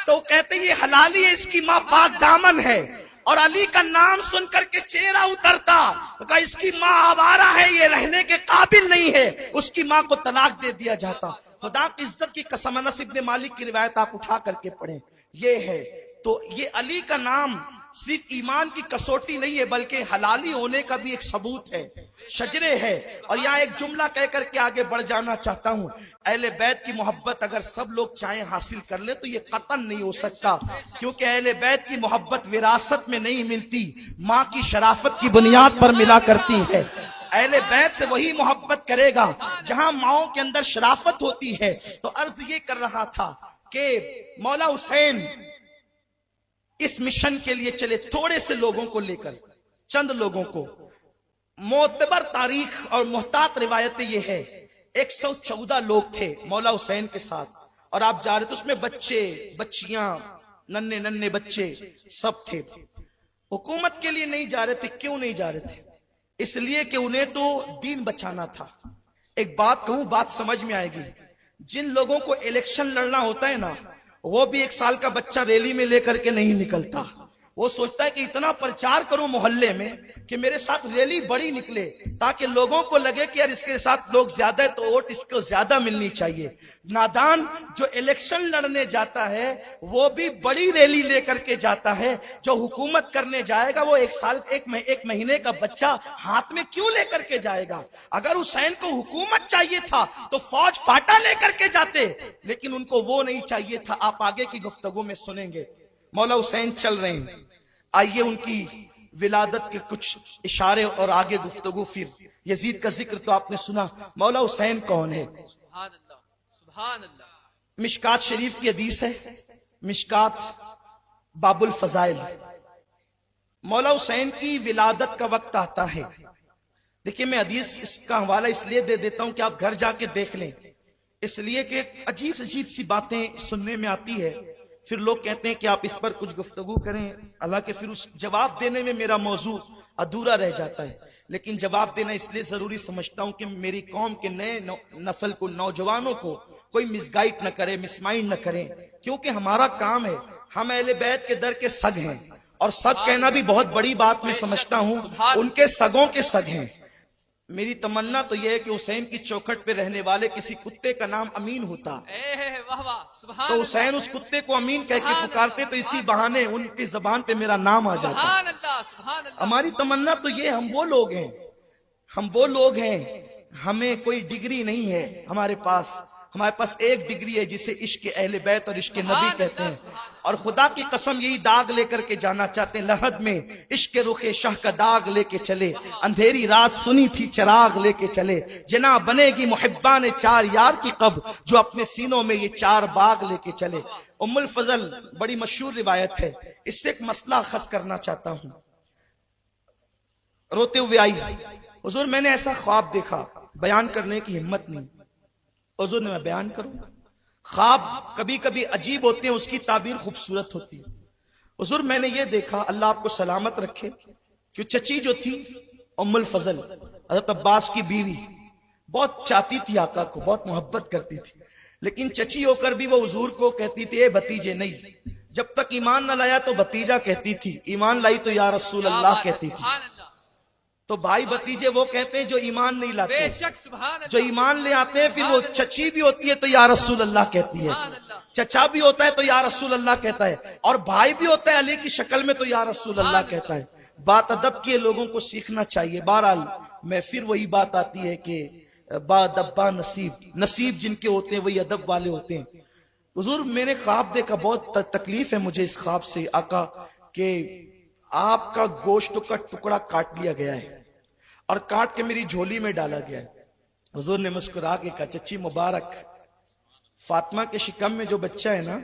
تو کہتے یہ حلالی ہے، اس کی ماں پاک دامن ہے، اور علی کا نام سن کر کے چہرہ اترتا، کہا اس کی ماں آوارہ ہے، یہ رہنے کے قابل نہیں ہے، اس کی ماں کو طلاق دے دیا جاتا۔ خدا کی عزت کی قسم، انس بن مالک کی روایت آپ اٹھا کر کے پڑھیں، یہ ہے۔ تو یہ علی کا نام صرف ایمان کی کسوٹی نہیں ہے، بلکہ حلالی ہونے کا بھی ایک ثبوت ہے، شجرے ہے۔ اور یہاں ایک جملہ کہہ کر کے آگے بڑھ جانا چاہتا ہوں، اہل بیت کی محبت اگر سب لوگ چاہیں حاصل کر لیں تو یہ قطعاً نہیں ہو سکتا، کیونکہ اہل بیت کی محبت وراثت میں نہیں ملتی، ماں کی شرافت کی بنیاد پر ملا کرتی ہے۔ اہل بیت سے وہی محبت کرے گا جہاں ماؤں کے اندر شرافت ہوتی ہے۔ تو عرض یہ کر رہا تھا کہ مولا حسین اس مشن کے لیے چلے، تھوڑے سے لوگوں کو لے کر، چند لوگوں کو۔ معتبر تاریخ اور محتاط روایتیں یہ ہے 114 لوگ تھے مولا حسین کے ساتھ، اور آپ جا رہے تھے، اس میں بچے بچیاں ننھے ننھے بچے سب تھے۔ حکومت کے لیے نہیں جا رہے تھے، کیوں نہیں جا رہے تھے؟ اس لیے کہ انہیں تو دین بچانا تھا۔ ایک بات کہوں، بات سمجھ میں آئے گی، جن لوگوں کو الیکشن لڑنا ہوتا ہے نا، وہ بھی 1 سال کا بچہ ریلی میں لے کر کے نہیں نکلتا، وہ سوچتا ہے کہ اتنا پرچار کروں محلے میں کہ میرے ساتھ ریلی بڑی نکلے، تاکہ لوگوں کو لگے کہ یار اس کے ساتھ لوگ زیادہ ہے تو ووٹ اس کو زیادہ ملنی چاہیے۔ نادان جو الیکشن لڑنے جاتا ہے وہ بھی بڑی ریلی لے کر کے جاتا ہے، جو حکومت کرنے جائے گا وہ 1 مہینے کا بچہ ہاتھ میں کیوں لے کر کے جائے گا؟ اگر حسین کو حکومت چاہیے تھا تو فوج فاٹا لے کر کے جاتے، لیکن ان کو وہ نہیں چاہیے تھا۔ آپ آگے کی گفتگو میں سنیں گے۔ مولا حسین چل رہے ہیں، آئیے ان کی ولادت کے کچھ اشارے اور آگے گفتگو۔ پھر یزید کا ذکر تو آپ نے سنا، مولا حسین کون ہے؟ سبحان اللہ، سبحان اللہ۔ مشکات شریف کی حدیث ہے، مشکات باب الفضائل۔ مولا حسین کی ولادت کا وقت آتا ہے، دیکھیں میں حدیث اس کا حوالہ اس لیے دے دیتا ہوں کہ آپ گھر جا کے دیکھ لیں، اس لیے کہ عجیب عجیب سی باتیں سننے میں آتی ہے، پھر لوگ کہتے ہیں کہ آپ اس پر کچھ گفتگو کریں، حالانکہ پھر اس جواب دینے میں میرا موضوع ادھورا رہ جاتا ہے۔ لیکن جواب دینا اس لیے ضروری سمجھتا ہوں کہ میری قوم کے نئے نسل کو، نوجوانوں کو کوئی مس گائیڈ نہ کرے، مس مائنڈ نہ کرے، کیونکہ ہمارا کام ہے، ہم اہل بیت کے در کے سگ ہیں، اور سگ کہنا بھی بہت بڑی بات میں سمجھتا ہوں، ان کے سگوں کے سگ ہیں۔ میری تمنا تو یہ ہے کہ حسین کی چوکھٹ پہ رہنے والے کسی کتے کا نام امین ہوتا، تو حسین اس کتے کو امین کہہ کے پکارتے تو اسی بہانے ان کی زبان پہ میرا نام آ جاتا۔ ہماری تمنا تو یہ، ہم وہ لوگ ہیں، ہمیں کوئی ڈگری نہیں ہے ہمارے پاس ایک ڈگری ہے جسے عشق اہل بیت اور عشق نبی کہتے ہیں، اور خدا کی قسم یہی داغ لے کر کے جانا چاہتے ہیں۔ لحد میں عشق رخ شاہ کا داغ لے کے چلے، اندھیری رات سنی تھی چراغ لے کے چلے، جنا بنے گی محبان 4 یار کی قب، جو اپنے سینوں میں یہ 4 باغ لے کے چلے۔ ام الفضل بڑی مشہور روایت ہے، اس سے ایک مسئلہ اخذ کرنا چاہتا ہوں۔ روتے ہوئے آئی، حضور میں نے ایسا خواب دیکھا، بیان کرنے کی ہمت نہیں، حضور نے میں بیان کروں؟ خواب کبھی کبھی عجیب ہوتے ہیں، اس کی تعبیر خوبصورت ہوتی ہے۔ حضور میں نے یہ دیکھا، اللہ آپ کو سلامت رکھے، کہ چچی جو تھی ام الفضل، حضرت عباس کی بیوی، بہت چاہتی تھی آقا کو، بہت محبت کرتی تھی، لیکن چچی ہو کر بھی وہ حضور کو کہتی تھی اے بھتیجے نہیں، جب تک ایمان نہ لایا تو بھتیجا کہتی تھی، ایمان لائی تو یا رسول اللہ کہتی تھی۔ تو بھائی بھتیجے وہ کہتے ہیں جو ایمان نہیں لاتے، جو ایمان لے آتے ہیں پھر وہ چچی بھی ہوتی ہے تو یا رسول اللہ کہتی ہے، چچا بھی ہوتا ہے تو یا رسول اللہ کہتا ہے، اور بھائی بھی ہوتا ہے علی کی شکل میں تو یا رسول اللہ کہتا ہے۔ بات ادب کی لوگوں کو سیکھنا چاہیے۔ بہرحال میں پھر وہی بات آتی ہے کہ بادبا نصیب جن کے ہوتے ہیں وہی ادب والے ہوتے ہیں۔ حضور میں نے خواب دیکھا، بہت تکلیف ہے مجھے اس خواب سے آقا، کہ آپ کا گوشت کا ٹکڑا کاٹ لیا گیا ہے اور کاٹ کے میری جھولی میں ڈالا گیا ہے۔ حضور نے مسکرا کے کہا چچی مبارک، فاطمہ کے شکم میں جو بچہ ہے نا،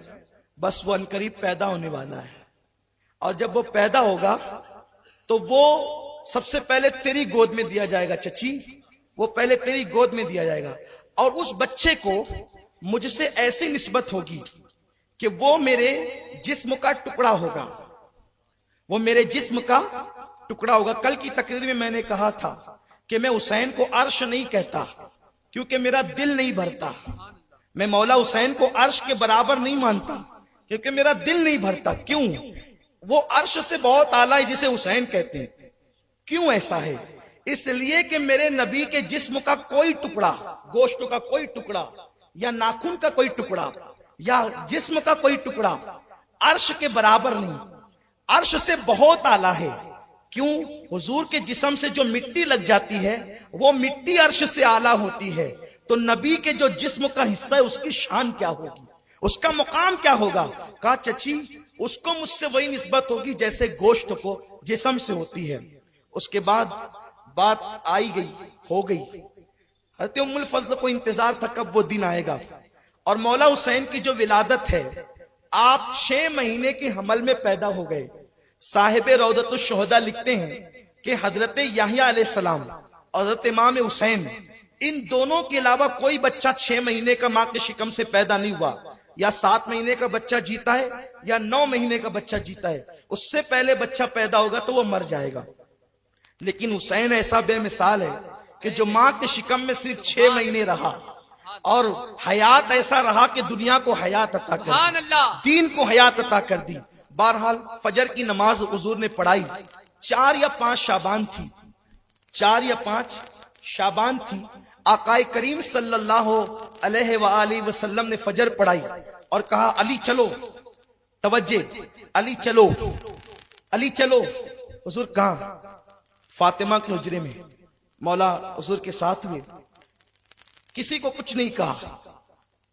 بس وہ عنقریب پیدا ہونے والا ہے، اور جب وہ پیدا ہوگا تو وہ سب سے پہلے تیری گود میں دیا جائے گا چچی، وہ پہلے تیری گود میں دیا جائے گا، اور اس بچے کو مجھ سے ایسی نسبت ہوگی کہ وہ میرے جسم کا ٹکڑا ہوگا، وہ میرے جسم کا ٹکڑا ہوگا۔ کل کی تقریر میں میں نے کہا تھا کہ میں حسین کو عرش نہیں کہتا کیونکہ میرا دل نہیں بھرتا، میں مولا حسین کو عرش کے برابر نہیں مانتا کیونکہ میرا دل نہیں بھرتا. کیوں؟ وہ عرش سے بہت اعلیٰ ہے جسے حسین کہتے ہیں. کیوں ایسا ہے؟ اس لیے کہ میرے نبی کے جسم کا کوئی ٹکڑا، گوشت کا کوئی ٹکڑا یا ناخن کا کوئی ٹکڑا یا جسم کا کوئی ٹکڑا عرش کے برابر نہیں، عرش سے بہت اعلیٰ ہے. کیوں؟ حضور کے جسم سے جو مٹی لگ جاتی ہے وہ مٹی عرش سے اعلیٰ ہوتی ہے. تو نبی کے جو جسم کا حصہ ہے اس کی شان کیا ہوگی، اس کا مقام کیا ہوگا؟ کہا چچی اس کو مجھ سے وہی نسبت ہوگی جیسے گوشت کو جسم سے ہوتی ہے. اس کے بعد بات آئی گئی، ہو گئی. حضرت ام الفضل کو انتظار تھا کب وہ دن آئے گا. اور مولا حسین کی جو ولادت ہے، آپ 6 مہینے کے حمل میں پیدا ہو گئے. صاحب روضۃ الشہداء لکھتے ہیں کہ حضرت یحییٰ علیہ السلام اور حضرت امام حسین، ان دونوں کے علاوہ کوئی بچہ 6 مہینے کا ماں کے شکم سے پیدا نہیں ہوا. یا 7 مہینے کا بچہ جیتا ہے یا 9 مہینے کا بچہ جیتا ہے، اس سے پہلے بچہ پیدا ہوگا تو وہ مر جائے گا. لیکن حسین ایسا بے مثال ہے کہ جو ماں کے شکم میں صرف 6 مہینے رہا اور حیات ایسا رہا کہ دنیا کو حیات عطا کر دی، دین کو حیات عطا کر دی. بہرحال فجر کی نماز حضور نے پڑھائی. 4 یا 5 شعبان تھی، 4 یا 5 شعبان تھی. آقائے کریم صلی اللہ علیہ وآلہ وسلم نے فجر پڑھائی اور کہا علی چلو، توجہ، علی چلو، علی چلو. حضور کہاں؟ فاطمہ کے حجرے میں. مولا حضور کے ساتھ ہوئے، کسی کو کچھ نہیں کہا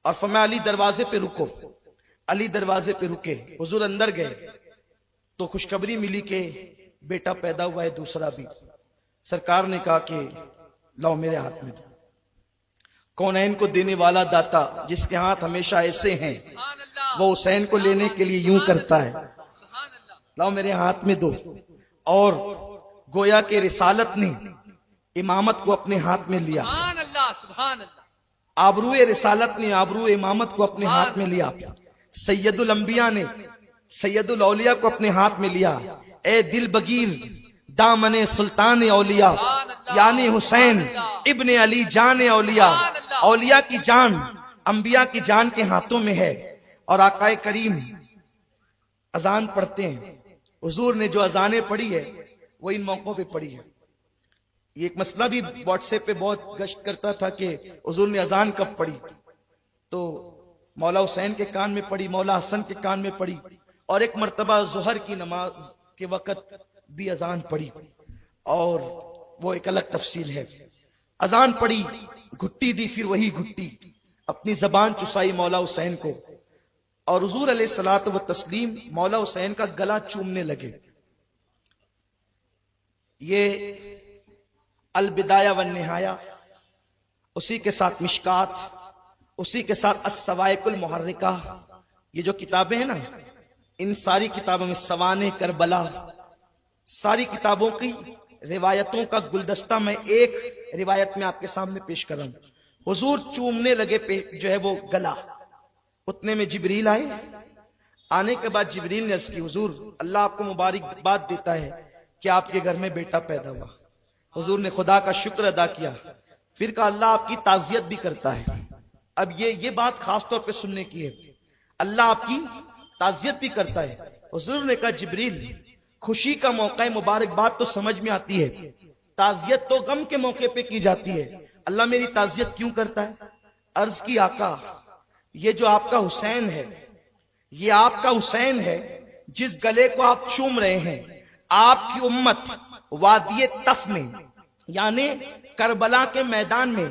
اور فرمایا علی دروازے پہ رکو. علی دروازے پہ رکے. حضور اندر گئے تو خوشخبری ملی کہ بیٹا پیدا ہوا ہے دوسرا بھی. سرکار نے کہا کہ لاؤ میرے ہاتھ میں. کونین کو دینے والا داتا جس کے ہاتھ ہمیشہ ایسے ہیں وہ حسین کو لینے کے لیے یوں کرتا ہے، لاؤ میرے ہاتھ میں دو. اور گویا کہ رسالت نے امامت کو اپنے ہاتھ میں لیا. آبروئے رسالت نے آبروئے امامت کو اپنے ہاتھ میں لیا. سید الانبیاء نے سید الاولیاء کو اپنے ہاتھ میں لیا. اے دل بگیر دامن سلطان اولیاء یعنی حسین ابن علی جان اولیاء، اولیاء کی جان انبیاء کی جان کے ہاتھوں میں ہے. اور آقائے کریم اذان پڑھتے ہیں. حضور نے جو اذانیں پڑھی ہے وہ ان موقعوں پہ پڑھی ہے. یہ ایک مسئلہ بھی واٹس ایپ پہ بہت گشت کرتا تھا کہ حضور نے اذان کب پڑھی، تو مولا حسین کے کان میں پڑھی، مولا حسن کے کان میں پڑھی، اور ایک مرتبہ ظہر کی نماز کے وقت بھی اذان پڑھی، اور وہ ایک الگ تفصیل ہے. اذان پڑھی، گھٹی دی، پھر وہی گھٹی، اپنی زبان چسائی مولا حسین کو، اور حضور علیہ الصلوۃ والتسلیم مولا حسین کا گلا چومنے لگے. یہ البدایہ والنہایہ، اسی کے ساتھ مشکات، اسی کے ساتھ السوائق المحرکہ، یہ جو کتابیں ہیں نا، ان ساری کتابوں میں سوانح کربلا، ساری کتابوں کی روایتوں کا گلدستہ میں ایک روایت میں آپ کے سامنے پیش کر رہا ہوں. حضور چومنے لگے جو ہے وہ گلا. اتنے میں جبریل آئے. آنے کے بعد جبریل نے عرض کی حضور اللہ آپ کو مبارکباد دیتا ہے کہ آپ کے گھر میں بیٹا پیدا ہوا. حضور نے خدا کا شکر ادا کیا، پھر کہا اللہ آپ کی تعزیت بھی کرتا ہے. اب یہ بات خاص طور پہ سننے کی ہے، اللہ آپ کی تعزیت بھی کرتا ہے. حضور نے کہا جبریل خوشی کا موقع ہے، مبارکباد تو سمجھ میں آتی ہے، تعزیت تو غم کے موقع پہ کی جاتی ہے، اللہ میری تعزیت کیوں کرتا ہے؟ عرض کی آقا یہ جو آپ کا حسین ہے، یہ آپ کا حسین ہے جس گلے کو آپ چوم رہے ہیں. آپ کی امت وادی تف میں یعنی کربلا کے میدان میں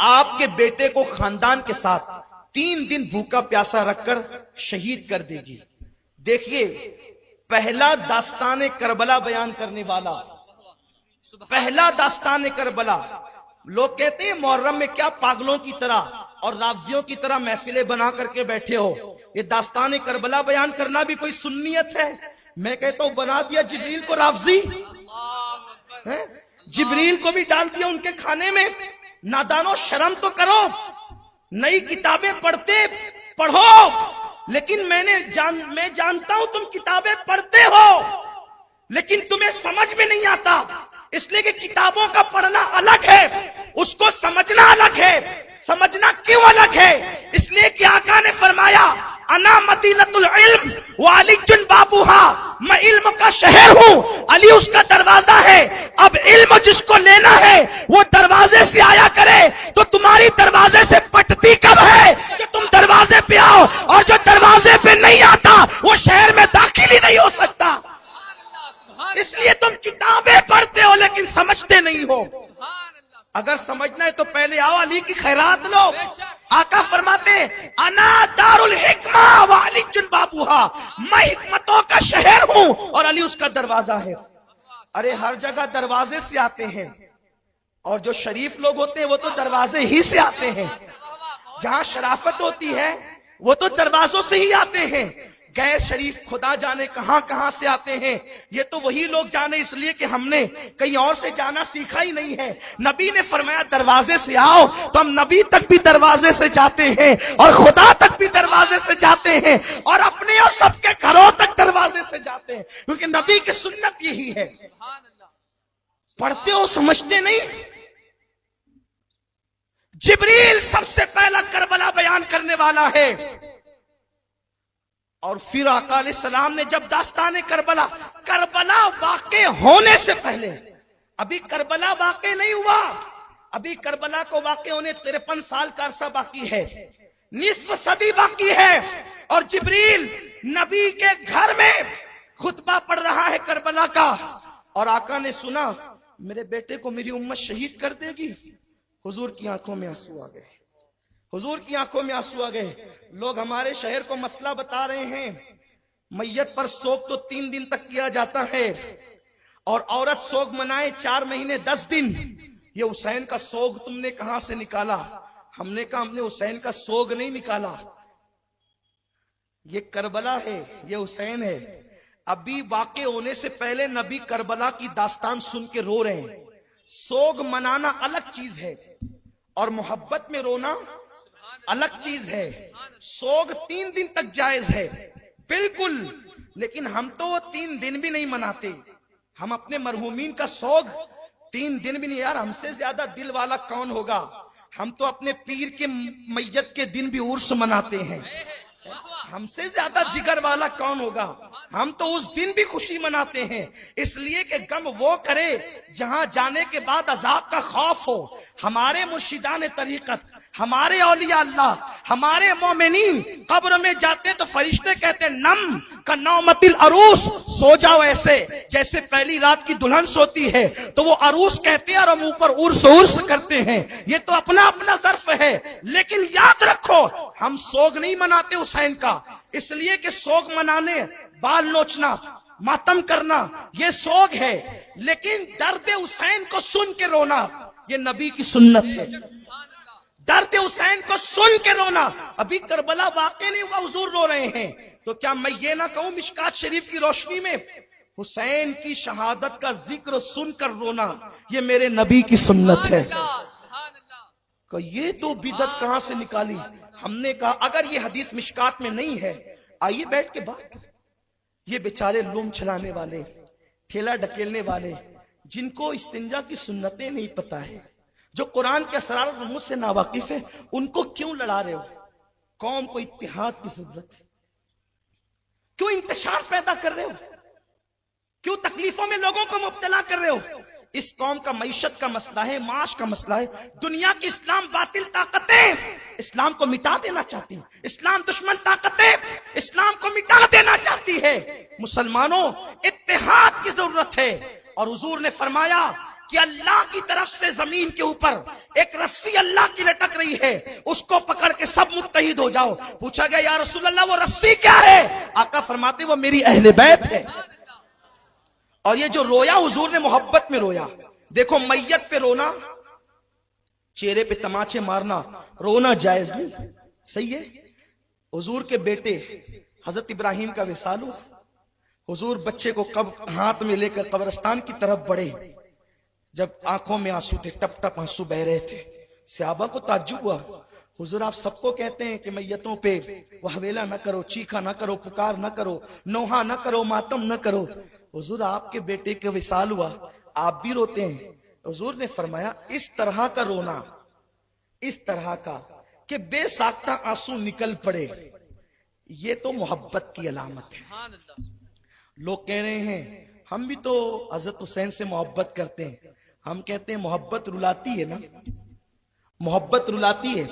آپ کے بیٹے کو خاندان کے ساتھ 3 دن بھوکا پیاسا رکھ کر شہید کر دے گی. دیکھیے پہلا داستان کربلا بیان کرنے والا، پہلا داستان کربلا. لوگ کہتے ہیں محرم میں کیا پاگلوں کی طرح اور رافضیوں کی طرح محفلیں بنا کر کے بیٹھے ہو، یہ داستان کربلا بیان کرنا بھی کوئی سنیت ہے؟ میں کہتا ہوں بنا دیا جبریل کو رافضی، جبریل کو بھی ڈال دیا ان کے کھانے میں. نادانو شرم تو کرو، نئی کتابیں پڑھو. لیکن میں جانتا ہوں تم کتابیں پڑھتے ہو لیکن تمہیں سمجھ میں نہیں آتا، اس لیے کہ کتابوں کا پڑھنا الگ ہے، اس کو سمجھنا الگ ہے. سمجھنا کیوں الگ ہے؟ اس لیے کہ آقا نے فرمایا انا مدینۃ العلم وعلی بابوہا، میں علم کا شہر ہوں، علی اس کا دروازہ ہے۔ اب علم جس کو لینا ہے وہ دروازے سے آیا کرے، تو تمہاری دروازے سے پٹتی کب ہے کہ تم دروازے پہ آؤ، اور جو دروازے پہ نہیں آتا وہ شہر میں داخل ہی نہیں ہو سکتا۔ اس لیے تم کتابیں پڑھتے ہو لیکن سمجھتے نہیں ہو۔ اگر سمجھنا ہے تو پہلے آؤ، علی کی خیرات لو۔ آقا فرماتے انا دار الحکمہ وعلی بابوہا، میں حکمتوں کا شہر ہوں اور علی اس کا دروازہ ہے۔ ارے ہر جگہ دروازے سے آتے ہیں، اور جو شریف لوگ ہوتے ہیں وہ تو دروازے ہی سے آتے ہیں۔ جہاں شرافت ہوتی ہے وہ تو دروازوں سے ہی آتے ہیں۔ غیر شریف خدا جانے کہاں کہاں سے آتے ہیں، یہ تو وہی لوگ جانے، اس لیے کہ ہم نے کہیں اور سے جانا سیکھا ہی نہیں ہے۔ نبی نے فرمایا دروازے سے آؤ، تو ہم نبی تک بھی دروازے سے جاتے ہیں، اور خدا تک بھی دروازے سے جاتے ہیں، اور اپنے اور سب کے گھروں تک دروازے سے جاتے ہیں، کیونکہ نبی کی سنت یہی ہے۔ پڑھتے ہو سمجھتے نہیں۔ جبریل سب سے پہلا کربلا بیان کرنے والا ہے، اور پھر آقا علیہ السلام نے جب داستان کربلا واقع ہونے سے پہلے، ابھی کربلا واقع نہیں ہوا، ابھی کربلا کو واقع ہونے 53 سال کا عرصہ باقی ہے، نصف صدی باقی ہے، اور جبریل نبی کے گھر میں خطبہ پڑھ رہا ہے کربلا کا، اور آقا نے سنا میرے بیٹے کو میری امت شہید کر دے گی۔ حضور کی آنکھوں میں آنسو آ گئے، حضور کی آنکھوں میں آنسو آ گئے۔ لوگ ہمارے شہر کو مسئلہ بتا رہے ہیں، میت پر سوگ تو 3 دن تک کیا جاتا ہے، اور عورت سوگ منائے 4 مہینے 10 دن۔ یہ حسین کا سوگ تم نے کہاں سے نکالا؟ ہم نے کہا ہم نے حسین کا سوگ نہیں نکالا، یہ کربلا ہے، یہ حسین ہے۔ ابھی واقع ہونے سے پہلے نبی کربلا کی داستان سن کے رو رہے ہیں۔ سوگ منانا الگ چیز ہے، اور محبت میں رونا الگ چیز ہے۔ سوگ 3 دن تک جائز ہے بالکل، لیکن ہم تو 3 دن بھی نہیں مناتے۔ ہم اپنے مرحومین کا سوگ 3 دن بھی نہیں، یار ہم سے زیادہ دل والا کون ہوگا؟ ہم تو اپنے پیر کے میت کے دن بھی عرس مناتے ہیں، ہم سے زیادہ جگر والا کون ہوگا؟ ہم تو اس دن بھی خوشی مناتے ہیں، اس لیے کہ غم وہ کرے جہاں جانے کے بعد عذاب کا خوف ہو۔ ہمارے مرشدان طریقت، ہمارے اولیاء اللہ، ہمارے مومنین قبر میں جاتے تو فرشتے کہتے نم کا نومت العروس، سو جاؤ ایسے جیسے پہلی رات کی دلہن سوتی ہے، تو وہ عروس کہتے ہیں اور ہم اوپر عرس عرس کرتے ہیں۔ یہ تو اپنا اپنا ظرف ہے، لیکن یاد رکھو ہم سوگ نہیں مناتے حسین کا، اس لیے کہ سوگ منانے، بال نوچنا، ماتم کرنا یہ سوگ ہے، لیکن درد حسین کو سن کے رونا یہ نبی کی سنت ہے۔ درد حسین کو سن کے رونا، ابھی کربلا واقع نہیں ہوا حضور رو رہے ہیں، تو کیا میں یہ نہ کہوں مشکات شریف کی روشنی میں حسین کی شہادت کا ذکر سن کر رونا یہ میرے نبی کی سنت ہے؟ کہ یہ تو بدعت کہاں سے نکالی؟ ہم نے کہا اگر یہ حدیث مشکات میں نہیں ہے، آئیے بیٹھ کے بات۔ یہ بیچارے لوم چلانے والے، ٹھیلا ڈکیلنے والے، جن کو استنجا کی سنتیں نہیں پتا ہے، جو قرآن کے اسرار اور رموز سے ناواقف ہے، ان کو کیوں لڑا رہے ہو؟ قوم کو اتحاد کی ضرورت ہے، کیوں انتشار پیدا کر رہے ہو؟ کیوں تکلیفوں میں لوگوں کو مبتلا کر رہے ہو؟ اس قوم کا معیشت کا مسئلہ ہے، معاش کا مسئلہ ہے۔ دنیا کی اسلام باطل طاقتیں اسلام کو مٹا دینا چاہتی ہیں، اسلام دشمن طاقتیں اسلام کو مٹا دینا چاہتی ہے۔ مسلمانوں اتحاد کی ضرورت ہے، اور حضور نے فرمایا کہ اللہ کی طرف سے زمین کے اوپر ایک رسی اللہ کی لٹک رہی ہے، اس کو پکڑ کے سب متحد ہو جاؤ۔ پوچھا گیا یا رسول اللہ وہ رسی کیا ہے؟ آقا فرماتے وہ میری اہل بیت ہے۔ اور یہ جو رویا حضور نے محبت میں رویا۔ دیکھو میت پہ رونا، چہرے پہ تماچے مارنا، رونا جائز نہیں، صحیح ہے۔ حضور کے بیٹے حضرت ابراہیم کا وصال ہوا، حضور بچے کو ہاتھ میں لے کر قبرستان کی طرف بڑھے، جب آنکھوں میں آنسو تھے، ٹپ ٹپ آنسو بہ رہے تھے، صحابہ کو تعجب ہوا، حضور آپ سب کو کہتے ہیں کہ میتوں پہ وہویلا نہ کرو، چیخا نہ کرو، پکار نہ کرو، نوحہ نہ کرو، ماتم نہ کرو، حضور آپ کے بیٹے کا وصال ہوا، آپ بھی روتے ہیں۔ حضور نے فرمایا اس طرح کا رونا اس طرح کا کہ بے ساختہ آنسو نکل پڑے، یہ تو محبت کی علامت ہے۔ سبحان اللہ۔ لوگ کہہ رہے ہیں ہم بھی تو حضرت حسین سے محبت کرتے ہیں، ہم کہتے ہیں محبت رلاتی ہے نا، محبت رلاتی ہے،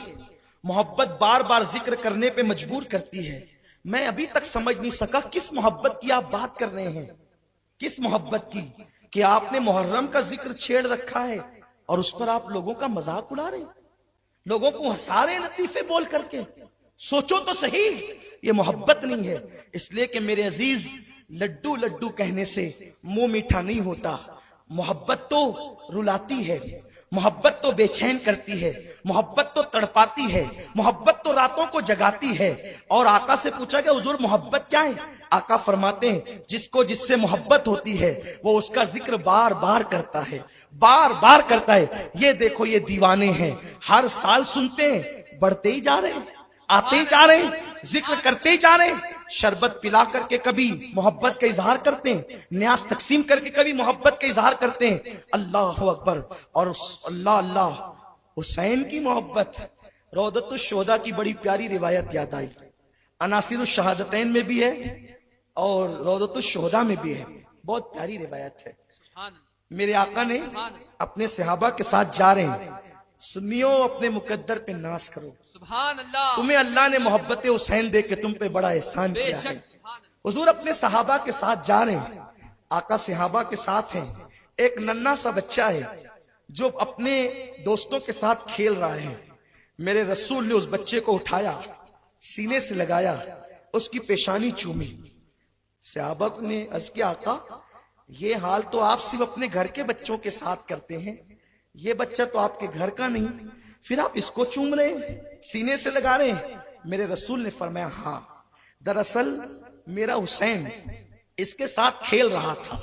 محبت بار بار ذکر کرنے پہ مجبور کرتی ہے۔ میں ابھی تک سمجھ نہیں سکا کس محبت کی آپ بات کر رہے ہیں، کس محبت کی کہ آپ نے محرم کا ذکر چھیڑ رکھا ہے اور اس پر آپ لوگوں کا مذاق اڑا رہے ہیں، لوگوں کو ہنسا رہے ہیں لطیفے بول کر کے۔ سوچو تو صحیح، یہ محبت نہیں ہے۔ اس لیے کہ میرے عزیز، لڈو لڈو کہنے سے منہ میٹھا نہیں ہوتا، محبت تو رلاتی ہے، محبت تو بے چین کرتی ہے، محبت تو تڑپاتی ہے، محبت تو راتوں کو جگاتی ہے۔ اور آقا سے پوچھا کہ حضور محبت کیا ہے؟ آقا فرماتے ہیں جس کو جس سے محبت ہوتی ہے وہ اس کا ذکر بار بار کرتا ہے، بار بار کرتا ہے۔ یہ دیکھو یہ دیوانے ہیں، ہر سال سنتے ہیں، بڑھتے ہی جا رہے ہیں، آتے ہی جا رہے ہیں، ذکر کرتے ہی جا رہے ہیں۔ شربت پلا کر کے کبھی محبت کا اظہار کرتے ہیں، نیاز تقسیم کر کے کبھی محبت کا اظہار کرتے ہیں۔ اللہ اکبر۔ اور اللہ اللہ، حسین کی محبت، روضۃ الشہداء کی بڑی پیاری روایت یاد آئی، عناصر الشہادتین میں بھی ہے اور روضۃ الشہداء میں بھی ہے، بہت پیاری روایت ہے۔ سبحان اللہ۔ میرے آقا نے اپنے صحابہ کے ساتھ جا رہے ہیں، سنیو اپنے مقدر پہ ناز کرو، سبحان اللہ۔ تمہیں اللہ نے محبت حسین دے کے تم پہ بڑا احسان بے کیا ہے۔ شک۔ سبحان اللہ۔ حضور اپنے صحابہ کے ساتھ جا رہے ہیں، آقا صحابہ کے ساتھ ہیں، ایک ننھا سا بچہ ہے جو اپنے دوستوں کے ساتھ کھیل رہا ہے۔ میرے رسول نے اس بچے کو اٹھایا، سینے سے لگایا، اس کی پیشانی چومی۔ صحابہ نے عرض کیا آقا یہ حال تو آپ صرف اپنے گھر کے بچوں کے ساتھ کرتے ہیں، یہ بچہ تو آپ کے گھر کا نہیں، پھر آپ اس کو چوم رہے ہیں، سینے سے لگا رہے ہیں؟ میرے رسول نے فرمایا ہاں، دراصل میرا حسین اس کے ساتھ کھیل رہا تھا،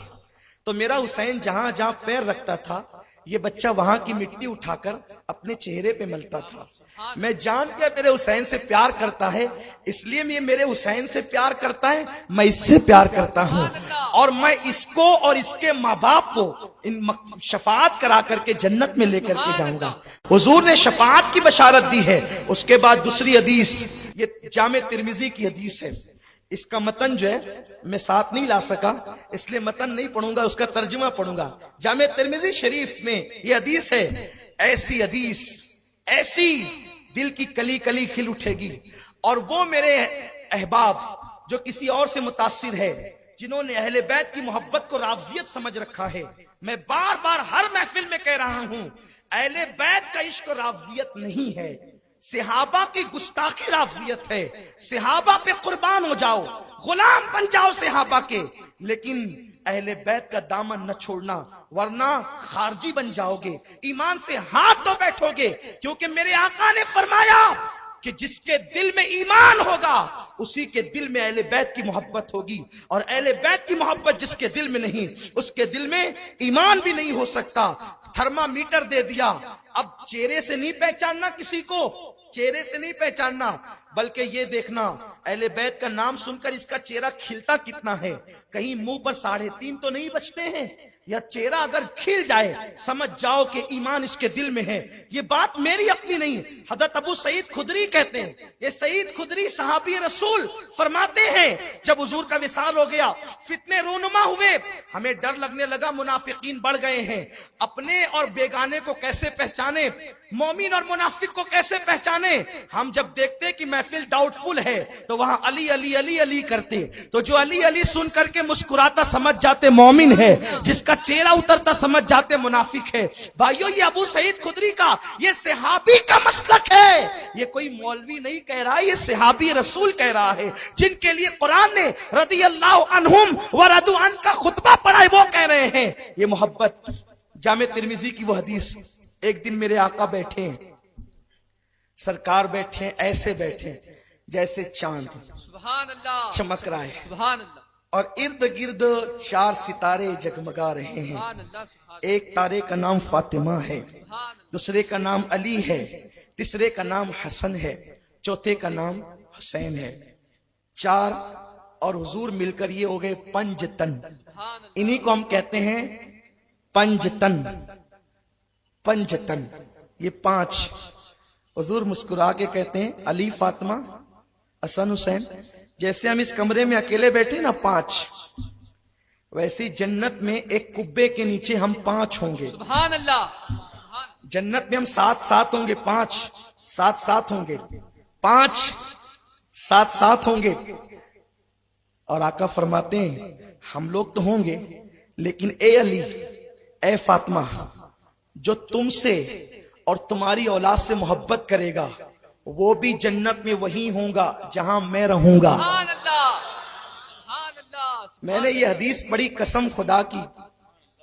تو میرا حسین جہاں جہاں پیر رکھتا تھا یہ بچہ وہاں کی مٹی اٹھا کر اپنے چہرے پہ ملتا تھا۔ میں جان کے میرے حسین سے پیار کرتا ہے، اس لیے میں میرے حسین سے پیار کرتا ہے، میں اس سے پیار کرتا ہوں، اور میں اس کو اور اس کے ماں باپ کو ان شفاعت کرا کر کے جنت میں لے کر کے جاؤں گا۔ حضور نے شفاعت کی بشارت دی ہے۔ اس کے بعد دوسری حدیث، یہ جامع ترمذی کی حدیث ہے، اس کا متن جو ہے میں ساتھ نہیں لا سکا، اس لیے متن نہیں پڑھوں گا، اس کا ترجمہ پڑھوں گا۔ جامع ترمذی شریف میں یہ حدیث ہے، ایسی حدیث، ایسی دل کی کلی کلی کھل اٹھے گی۔ اور وہ میرے احباب جو کسی اور سے متاثر ہے، جنہوں نے اہل بیت کی محبت کو رافضیت سمجھ رکھا ہے، میں بار بار ہر محفل میں کہہ رہا ہوں اہل بیت کا عشق رافضیت نہیں ہے، صحابہ کی گستاخی رافضیت ہے۔ صحابہ پہ قربان ہو جاؤ، غلام بن جاؤ صحابہ کے، لیکن اہل بیت کا دامن نہ چھوڑنا، ورنہ خارجی بن جاؤ گے، ایمان سے ہاتھ دھو بیٹھو گے۔ کیونکہ میرے آقا نے فرمایا کہ جس کے دل میں ایمان ہوگا اسی کے دل میں اہل بیت کی محبت ہوگی، اور اہل بیت کی محبت جس کے دل میں نہیں اس کے دل میں ایمان بھی نہیں ہو سکتا۔ تھرمامیٹر دے دیا، اب چہرے سے نہیں پہچاننا کسی کو، چہرے سے نہیں پہچاننا، بلکہ یہ دیکھنا اہل بیت کا نام سن کر اس کا چہرہ کھلتا کتنا ہے، کہیں منہ پر 3.5 تو نہیں بچتے ہیں، یا چہرہ اگر کھل جائے سمجھ جاؤ کہ ایمان اس کے دل میں ہے۔ یہ بات میری اپنی نہیں، حضرت ابو سعید خدری کہتے ہیں، یہ سعید خدری صحابی رسول فرماتے ہیں جب حضور کا وصال ہو گیا فتنے رونما ہوئے، ہمیں ڈر لگنے لگا منافقین بڑھ گئے ہیں، اپنے اور بیگانے کو کیسے پہچانے، مومن اور منافق کو کیسے پہچانے۔ ہم جب دیکھتے کہ محفل ڈاؤٹ فل ہے تو وہاں علی علی علی علی کرتے، تو جو علی علی سن کر کے مسکراتا سمجھ جاتے مومن ہے، جس کا چہرہ اترتا سمجھ جاتے منافق ہے۔ بھائیو یہ ابو سعید خدری کا، یہ صحابی کا مسلک ہے، یہ کوئی مولوی نہیں کہہ رہا، یہ صحابی رسول کہہ رہا ہے، جن کے لیے قرآن نے رضی اللہ عنہم ورضوا عنہ کا خطبہ پڑھا ہے، وہ کہہ رہے ہیں یہ محبت۔ جامع ترمذی کی وہ حدیث، ایک دن میرے آقا بیٹھے ہیں، سرکار بیٹھے ہیں، ایسے بیٹھے ہیں جیسے چاند سبحان اللہ۔ چمک رہا ہے، سبحان اللہ۔ اور ارد گرد 4 ستارے جگمگا رہے ہیں۔ سبحان اللہ۔ سبحان ایک تارے کا نام فاطمہ ہے، اللہ۔ دوسرے کا نام علی ہے، تیسرے کا نام حسن ہے، چوتھے کا نام حسین ہے۔ 4 اور حضور مل کر یہ ہو گئے 5 تن، سبحان اللہ۔ انہی کو ہم کہتے ہیں 5 تن۔ 5 تن، یہ 5 حضور مسکرا کے کہتے ہیں علی، فاطمہ، حسن، حسین، جیسے ہم اس کمرے میں اکیلے بیٹھے نا 5، ویسی جنت میں ایک کبے کے نیچے ہم 5 ہوں گے. سبحان اللہ. جنت میں ہم 7 ہوں گے، 5 7 ہوں گے، 5 7 ہوں گے. اور آقا فرماتے ہیں ہم لوگ تو ہوں گے، لیکن اے علی، اے فاطمہ، جو تم سے اور تمہاری اولاد سے محبت کرے گا وہ بھی جنت میں وہی ہوں گا جہاں میں رہوں گا. سبحان اللہ. سبحان اللہ. میں نے یہ حدیث پڑھی، قسم خدا کی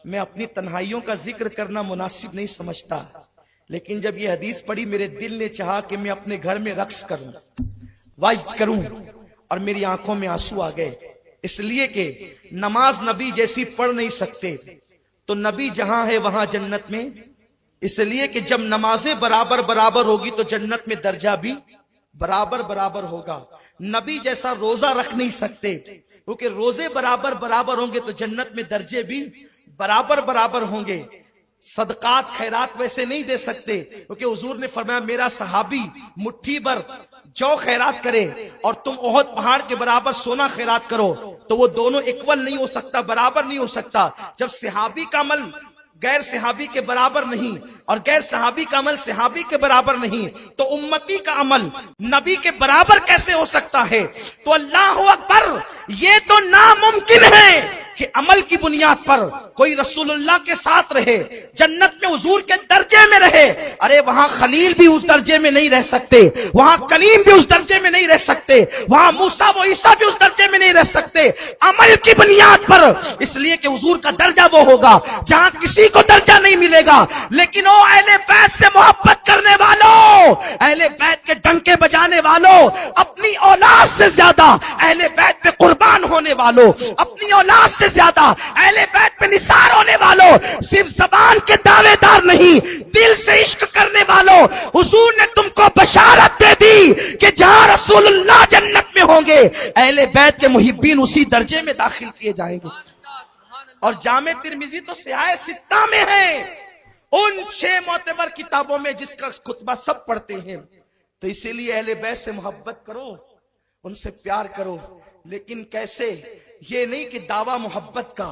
میں اپنی تنہائیوں کا ذکر کرنا مناسب نہیں سمجھتا، لیکن جب یہ حدیث پڑھی میرے دل نے چاہا کہ میں اپنے گھر میں رقص کروں، واجب کروں، اور میری آنکھوں میں آنسو آ گئے. اس لیے کہ نماز نبی جیسی پڑھ نہیں سکتے، تو نبی جہاں ہے وہاں جنت میں. اس لیے کہ جب نمازیں برابر برابر ہوگی تو جنت میں درجہ بھی برابر برابر ہوگا. نبی جیسا روزہ رکھ نہیں سکتے، کیونکہ روزے برابر برابر ہوں گے تو جنت میں درجے بھی برابر برابر ہوں گے. صدقات خیرات ویسے نہیں دے سکتے، کیونکہ حضور نے فرمایا میرا صحابی مٹھی بھر جو خیرات کرے اور تم احد پہاڑ کے برابر سونا خیرات کرو تو وہ دونوں اکول نہیں ہو سکتا، برابر نہیں ہو سکتا. جب صحابی کا عمل غیر صحابی کے برابر نہیں اور غیر صحابی کا عمل صحابی کے برابر نہیں تو امتی کا عمل نبی کے برابر کیسے ہو سکتا ہے؟ تو اللہ اکبر، یہ تو ناممکن ہے کہ عمل کی بنیاد پر کوئی رسول اللہ کے ساتھ رہے، جنت میں حضور کے درجے میں رہے. ارے وہاں خلیل بھی اس درجے میں نہیں رہ سکتے، وہاں کلیم بھی اس درجے میں نہیں رہ سکتے، وہاں موسیٰ و عیسیٰ بھی اس درجے میں نہیں رہ سکتے عمل کی بنیاد پر. اس لیے کہ حضور کا درجہ وہ ہوگا جہاں کسی کو درجہ نہیں ملے گا. لیکن او اہل بیت سے محبت کرنے والوں، اہل بیت کے ڈنکے بجانے والوں، اپنی اولاد سے زیادہ اہل بیت پہ قربان ہونے والوں، اپنی اولاد سے زیادہ اہل بیت پہ نثار ہونے والوں، صرف زبان کے دعوے دار نہیں دل سے عشق کرنے والوں، حضور نے تم کو بشارت دے دی کہ جہاں رسول اللہ جنت میں ہوں گے اہل بیت کے محبین اسی درجے میں داخل کیے جائیں گے. اور جامع ترمذی تو سیاہ ستہ میں ہے، ان 6 معتبر کتابوں میں جس کا خطبہ سب پڑھتے ہیں. تو اسی لیے اہل بیت سے محبت کرو، ان سے پیار کرو، لیکن کیسے؟ یہ نہیں کہ دعویٰ محبت کا،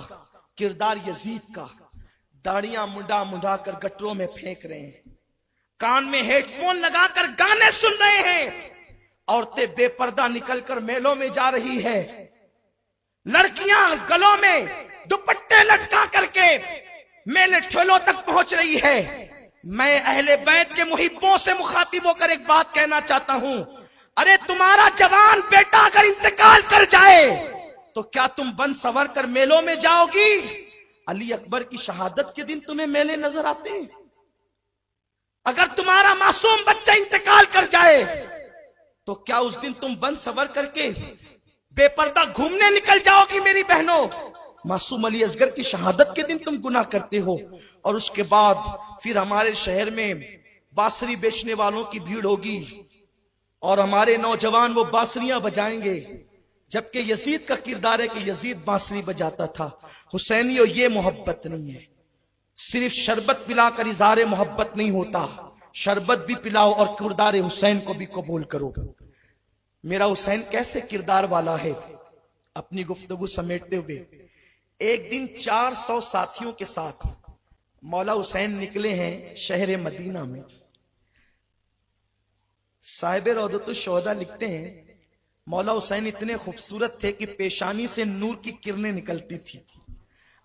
کردار یزید کا، داڑیاں منڈا منڈا کر گٹروں میں پھینک رہے ہیں، کان میں ہیڈ فون لگا کر گانے سن رہے ہیں، عورتیں بے پردہ نکل کر میلوں میں جا رہی ہے، لڑکیاں گلوں میں دوپٹے لٹکا کر کے میلے ٹھیلوں تک پہنچ رہی ہے. میں اہل بیت کے محبوں سے مخاطب ہو کر ایک بات کہنا چاہتا ہوں، ارے تمہارا جوان بیٹا اگر انتقال کر جائے تو کیا تم بن سور کر میلوں میں جاؤ گی؟ علی اکبر کی شہادت کے دن تمہیں میلے نظر آتے ہیں؟ اگر تمہارا معصوم بچہ انتقال کر جائے تو کیا اس دن تم بن سور کر کے بے پردہ گھومنے نکل جاؤ گی میری بہنوں؟ معصوم علی اصغر کی شہادت کے دن تم گناہ کرتے ہو. اور اس کے بعد پھر ہمارے شہر میں بانسری بیچنے والوں کی بھیڑ ہوگی اور ہمارے نوجوان وہ بانسریاں بجائیں گے، جبکہ یزید کا کردار ہے کہ یزید بانسری بجاتا تھا. حسینیوں یہ محبت نہیں ہے. صرف شربت پلا کر اظہار محبت نہیں ہوتا، شربت بھی پلاؤ اور کردار حسین کو بھی قبول کرو. میرا حسین کیسے کردار والا ہے؟ اپنی گفتگو سمیٹتے ہوئے ایک دن 400 ساتھیوں کے ساتھ مولا حسین نکلے ہیں شہر مدینہ میں. صاحب روضۃ الشہداء لکھتے ہیں مولا حسین اتنے خوبصورت تھے کہ پیشانی سے نور کی کرنیں نکلتی تھی.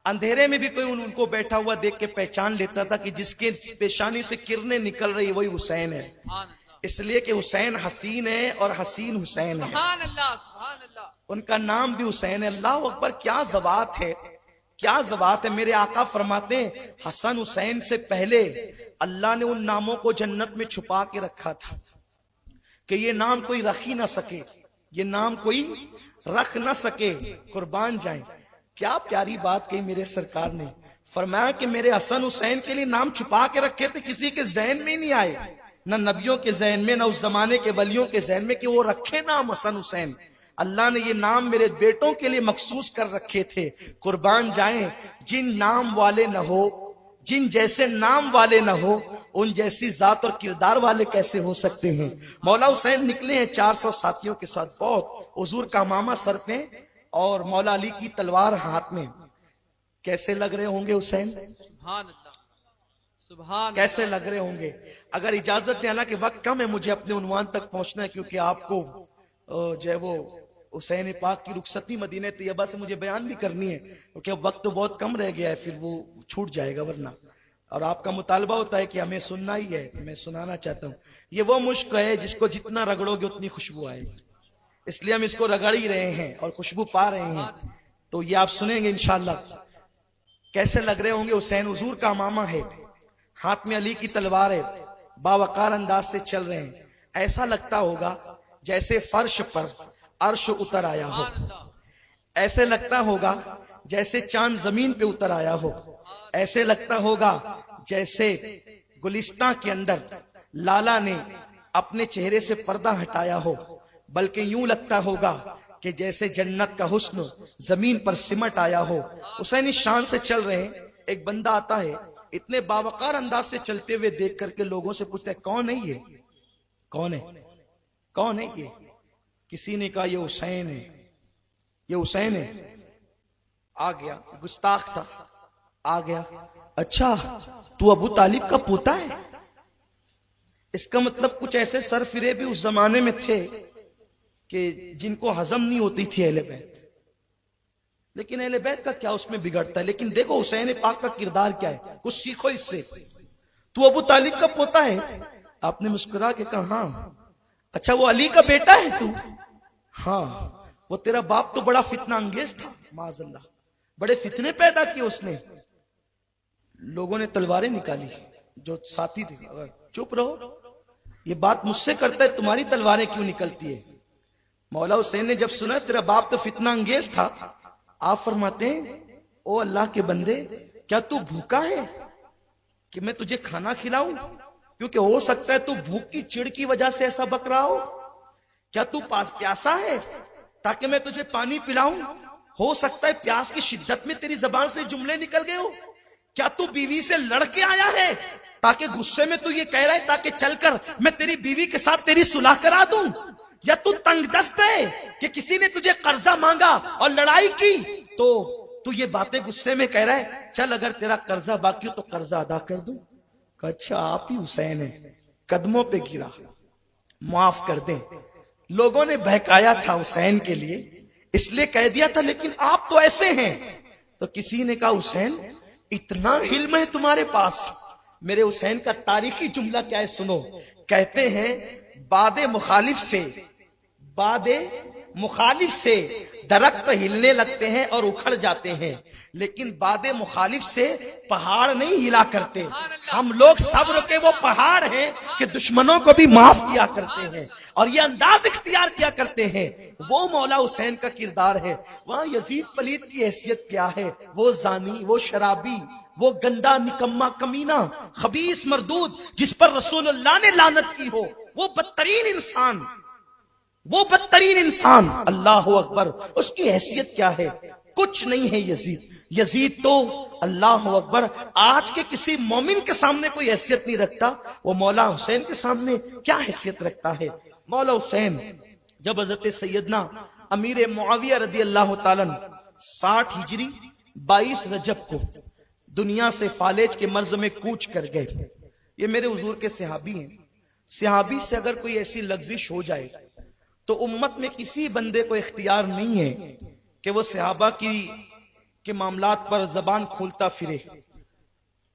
اندھیرے میں بھی کوئی ان کو بیٹھا ہوا دیکھ کے پہچان لیتا تھا کہ جس کے پیشانی سے کرنیں نکل رہی وہی حسین ہے. اس لیے کہ حسین حسین ہے اور حسین حسین ہے. سبحان اللہ. سبحان اللہ. ان کا نام بھی حسین ہے. اللہ اکبر، کیا ذوات ہے، کیا ذوات ہے. میرے آقا فرماتے ہیں حسن حسین سے پہلے اللہ نے ان ناموں کو جنت میں چھپا کے رکھا تھا کہ یہ نام کوئی رکھ ہی نہ سکے، یہ نام کوئی رکھ نہ سکے، قربان جائیں. کیا پیاری بات کہی میرے سرکار نے. فرمایا کہ میرے حسن حسین کے لیے نام چھپا کے رکھے تھے، کسی کے ذہن میں نہیں آئے، نہ نبیوں کے ذہن میں، نہ اس زمانے کے ولیوں کے ذہن میں کہ وہ رکھے نام حسن حسین. اللہ نے یہ نام میرے بیٹوں کے لیے مخصوص کر رکھے تھے. قربان جائیں، جن نام والے نہ ہو، جن جیسے نام والے نہ ہو، ان جیسی ذات اور کردار والے کیسے ہو سکتے ہیں؟ مولا حسین نکلے ہیں 400 ساتھیوں کے ساتھ، بہت حضور کا امامہ سر پہ اور مولا علی کی تلوار ہاتھ میں. کیسے لگ رہے ہوں گے حسین؟ سبحان اللہ، سبحان کیسے لگ رہے ہوں گے؟ اگر اجازت دیں، حالانکہ وقت کم ہے، مجھے اپنے عنوان تک پہنچنا ہے، کیونکہ آپ کو جو ہے وہ حسین پاک کی رخصتی مدینہ طیبہ سے مجھے بیان بھی کرنی ہے، کیونکہ اب وقت تو بہت کم رہ گیا ہے، پھر وہ چھوٹ جائے گا ورنہ. اور آپ کا مطالبہ ہوتا ہے کہ ہمیں سننا ہی ہے، میں سنانا چاہتا ہوں. یہ وہ مشک ہے جس کو جتنا رگڑو گے اتنی خوشبو آئے گی، اس لیے ہم اس کو رگڑ ہی رہے ہیں اور خوشبو پا رہے ہیں. تو یہ آپ سنیں گے انشاءاللہ. کیسے لگ رہے ہوں گے حسین؟ حضور کا امامہ ہے، ہاتھ میں علی کی تلوار ہے، باوقار انداز سے چل رہے ہیں. ایسا لگتا ہوگا جیسے فرش پر عرش اتر آیا ہو، ایسے لگتا ہوگا جیسے چاند زمین پہ اتر آیا ہو، ایسے لگتا ہوگا جیسے گلستاں کے اندر لالا نے اپنے چہرے سے پردہ ہٹایا ہو، بلکہ یوں لگتا ہوگا کہ جیسے جنت کا حسن زمین پر سمٹ آیا ہو. حسین اس شان سے چل رہے ہیں. ایک بندہ آتا ہے، اتنے باوقار انداز سے چلتے ہوئے دیکھ کر کے لوگوں سے پوچھتا ہے کون ہے یہ؟ کون ہے؟ کون ہے یہ؟ کسی نے کہا یہ حسین ہے، یہ حسین ہے. آ گیا، گستاخ تھا، آ گیا. اچھا تو ابو طالب کا پوتا ہے؟ اس کا مطلب کچھ ایسے سر فرے بھی اس زمانے میں تھے کہ جن کو ہضم نہیں ہوتی تھی اہل بیت. لیکن اہل بیت کا کیا اس میں بگڑتا ہے؟ لیکن دیکھو حسین پاک کا کردار کیا ہے، کچھ سیکھو اس سے. تو ابو طالب کا پوتا ہے؟ آپ نے مسکرا کے کہا ہاں. اچھا وہ علی کا بیٹا ہے تو؟ ہاں. وہ تیرا باپ تو بڑا فتنہ انگیز تھا، معاذ اللہ، بڑے فتنے پیدا کیے اس نے. لوگوں نے تلواریں نکالی، جو ساتھی تھے. چپ رہو، یہ بات مجھ سے کرتا ہے، تمہاری تلواریں کیوں نکلتی ہے؟ مولا حسین نے جب سنا تیرا باپ تو فتنہ انگیز تھا، آپ فرماتے ہیں او اللہ کے بندے، کیا تو بھوکا ہے کہ میں تجھے کھانا کھلاؤں؟ کیونکہ ہو سکتا ہے تو بھوک کی چڑ کی وجہ سے ایسا بک رہا ہو. کیا تو پیاسا ہے تاکہ میں تجھے پانی پلاؤں؟ ہو سکتا ہے پیاس کی شدت میں تیری زبان سے جملے نکل گئے ہو. کیا تو بیوی سے لڑ کے آیا ہے تاکہ غصے میں تو یہ کہہ رہا ہے تاکہ چل کر میں تیری بیوی کے ساتھ تیری صلح کرا دوں؟ یا تو تنگ دست ہے کہ کسی نے تجھے قرضہ مانگا اور لڑائی کی تو یہ باتیں غصے میں کہہ رہا ہے چل اگر تیرا قرضہ باقی ہو تو قرضہ ادا کر دوں؟ کہ اچھا آپ ہی حسین ہیں. قدموں پہ گرا، معاف کر دیں. لوگوں نے بہکایا تھا حسین کے لیے، اس لیے کہہ دیا تھا لیکن آپ تو ایسے ہیں. تو کسی نے کہا حسین اتنا علم ہے تمہارے پاس؟ میرے حسین کا تاریخی جملہ کیا ہے سنو. کہتے ہیں باد مخالف سے درخت ہلنے لگتے ہیں اور اکھڑ جاتے ہیں، لیکن باد مخالف سے پہاڑ نہیں ہلا کرتے. ہم لوگ صبر کے وہ پہاڑ ہیں کہ دشمنوں کو بھی معاف کیا کرتے ہیں اور یہ انداز اختیار کیا کرتے ہیں. وہ مولا حسین کا کردار ہے. وہاں یزید پلید کی حیثیت کیا ہے؟ وہ زانی، وہ شرابی، وہ گندا نکما کمینہ خبیث مردود جس پر رسول اللہ نے لعنت کی ہو، وہ بدترین انسان، اللہ اکبر، اس کی حیثیت کیا ہے؟ کچھ نہیں ہے یزید تو اللہ اکبر آج کے کسی مومن کے سامنے کوئی حیثیت نہیں رکھتا، وہ مولا حسین کے سامنے کیا حیثیت رکھتا ہے؟ مولا حسین جب حضرت سیدنا امیر معاویہ رضی اللہ تعالیٰ 60 ہجری 22 رجب کو دنیا سے فالج کے مرض میں کوچ کر گئے. یہ میرے حضور کے صحابی ہیں. صحابی سے اگر کوئی ایسی لغزش ہو جائے تو امت میں کسی بندے کو اختیار نہیں ہے کہ وہ صحابہ کے معاملات پر زبان کھولتا پھرے.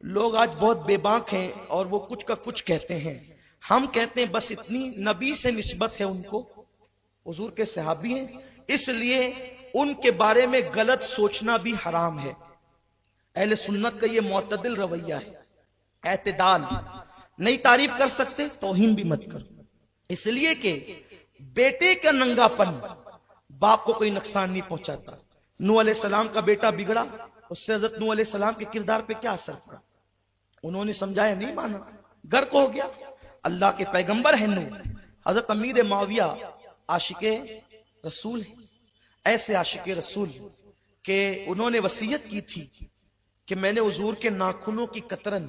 لوگ آج بہت بے باک ہیں اور وہ کچھ کا کچھ کہتے ہیں. ہم کہتے ہیں بس اتنی نبی سے نسبت ہے ان کو، حضور کے صحابی ہیں، اس لیے ان کے بارے میں غلط سوچنا بھی حرام ہے. اہل سنت کا یہ معتدل رویہ ہے، اعتدال. نہیں تعریف کر سکتے توہین بھی مت کرو، اس لیے کہ بیٹے کا ننگا پن باپ کو کوئی نقصان نہیں پہنچاتا. نوح علیہ السلام کا بیٹا بگڑا، اس سے حضرت نوح علیہ السلام کے کردار پہ کیا اثر پڑا؟ انہوں نے سمجھایا نہیں مانا، غرق ہو گیا. اللہ کے پیغمبر ہیں نوح. حضرت امیر معاویہ عاشق رسول ہیں، ایسے عاشق رسول کہ انہوں نے وصیت کی تھی کہ میں نے حضور کے ناخنوں کی قطرن